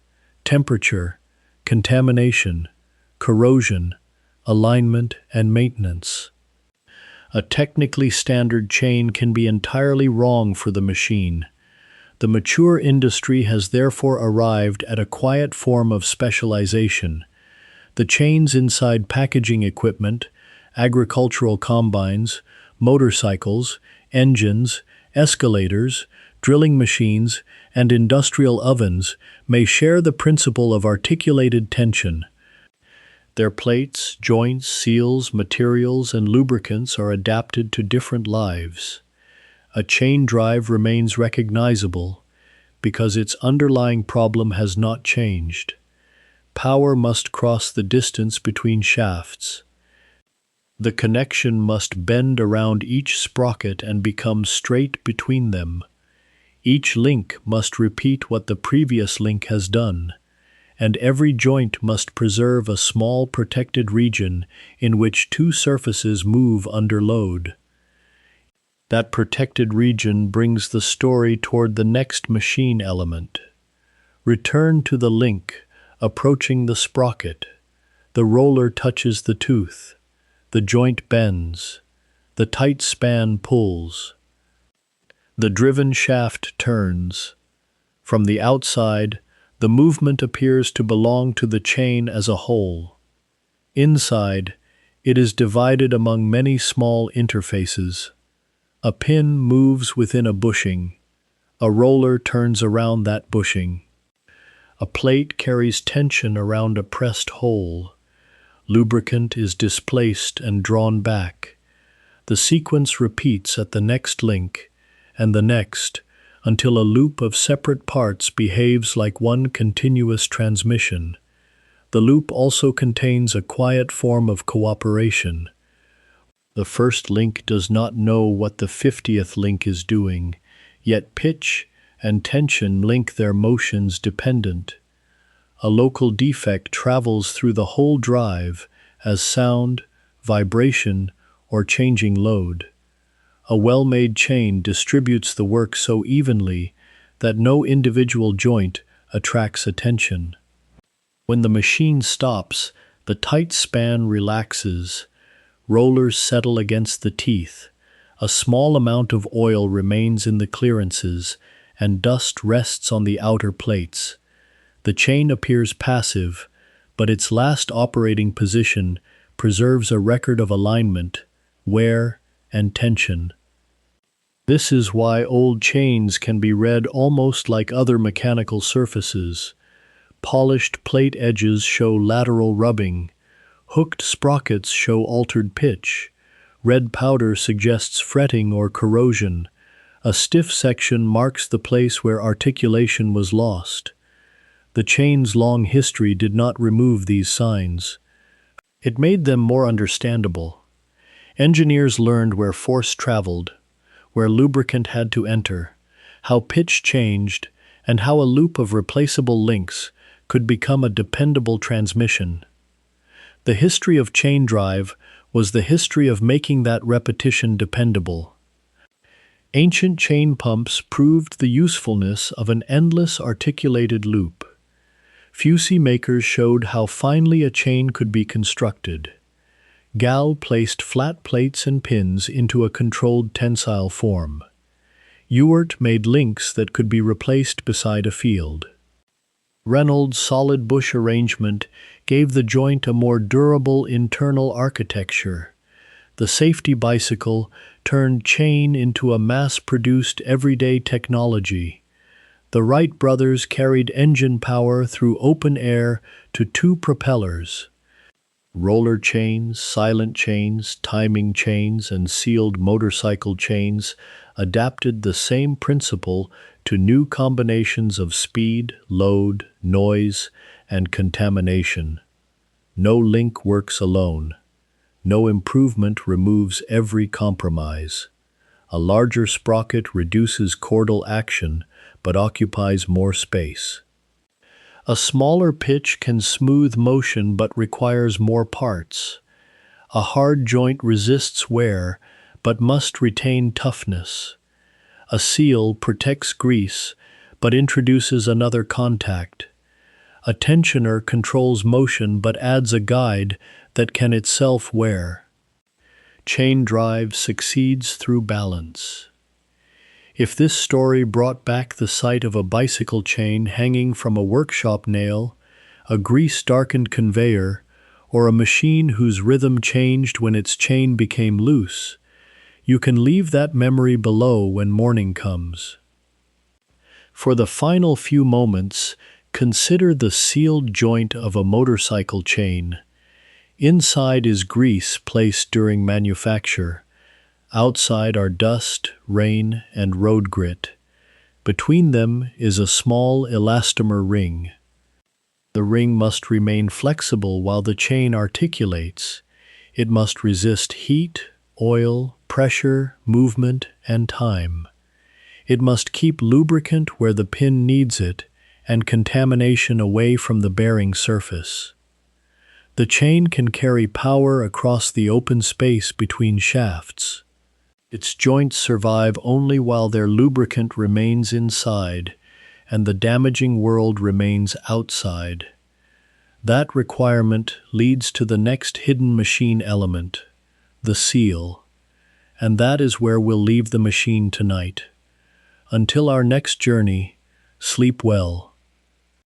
temperature, contamination, corrosion, alignment, and maintenance. A technically standard chain can be entirely wrong for the machine. The mature industry has therefore arrived at a quiet form of specialization. The chains inside packaging equipment, agricultural combines, motorcycles, engines, escalators, drilling machines, and industrial ovens may share the principle of articulated tension. Their plates, joints, seals, materials, and lubricants are adapted to different lives. A chain drive remains recognizable because its underlying problem has not changed. Power must cross the distance between shafts. The connection must bend around each sprocket and become straight between them. Each link must repeat what the previous link has done, and every joint must preserve a small protected region in which two surfaces move under load. That protected region brings the story toward the next machine element. Return to the link, approaching the sprocket. The roller touches the tooth. The joint bends. The tight span pulls. The driven shaft turns. From the outside, the movement appears to belong to the chain as a whole. Inside, it is divided among many small interfaces. A pin moves within a bushing. A roller turns around that bushing. A plate carries tension around a pressed hole. Lubricant is displaced and drawn back. The sequence repeats at the next link, and the next, until a loop of separate parts behaves like one continuous transmission. The loop also contains a quiet form of cooperation. The first link does not know what the 50th link is doing, yet pitch and tension link their motions dependent. A local defect travels through the whole drive as sound, vibration, or changing load. A well-made chain distributes the work so evenly that no individual joint attracts attention. When the machine stops, the tight span relaxes. Rollers settle against the teeth. A small amount of oil remains in the clearances, and dust rests on the outer plates. The chain appears passive, but its last operating position preserves a record of alignment, wear, and tension. This is why old chains can be read almost like other mechanical surfaces. Polished plate edges show lateral rubbing. Hooked sprockets show altered pitch. Red powder suggests fretting or corrosion. A stiff section marks the place where articulation was lost. The chain's long history did not remove these signs. It made them more understandable. Engineers learned where force traveled, where lubricant had to enter, how pitch changed, and how a loop of replaceable links could become a dependable transmission. The history of chain drive was the history of making that repetition dependable. Ancient chain pumps proved the usefulness of an endless articulated loop. Fusee makers showed how finely a chain could be constructed. Gall placed flat plates and pins into a controlled tensile form. Ewart made links that could be replaced beside a field. Reynolds' solid bush arrangement gave the joint a more durable internal architecture. The safety bicycle turned chain into a mass-produced everyday technology. The Wright brothers carried engine power through open air to two propellers. Roller chains, silent chains, timing chains, and sealed motorcycle chains adapted the same principle to new combinations of speed, load, noise, and contamination. No link works alone. No improvement removes every compromise. A larger sprocket reduces chordal action but occupies more space. A smaller pitch can smooth motion but requires more parts. A hard joint resists wear but must retain toughness. A seal protects grease but introduces another contact. A tensioner controls motion but adds a guide that can itself wear. Chain drive succeeds through balance. If this story brought back the sight of a bicycle chain hanging from a workshop nail, a grease-darkened conveyor, or a machine whose rhythm changed when its chain became loose, you can leave that memory below when morning comes. For the final few moments, consider the sealed joint of a motorcycle chain. Inside is grease placed during manufacture. Outside are dust, rain, and road grit. Between them is a small elastomer ring. The ring must remain flexible while the chain articulates. It must resist heat, oil, pressure, movement, and time. It must keep lubricant where the pin needs it and contamination away from the bearing surface. The chain can carry power across the open space between shafts. Its joints survive only while their lubricant remains inside and the damaging world remains outside. That requirement leads to the next hidden machine element, the seal. And that is where we'll leave the machine tonight. Until our next journey, sleep well.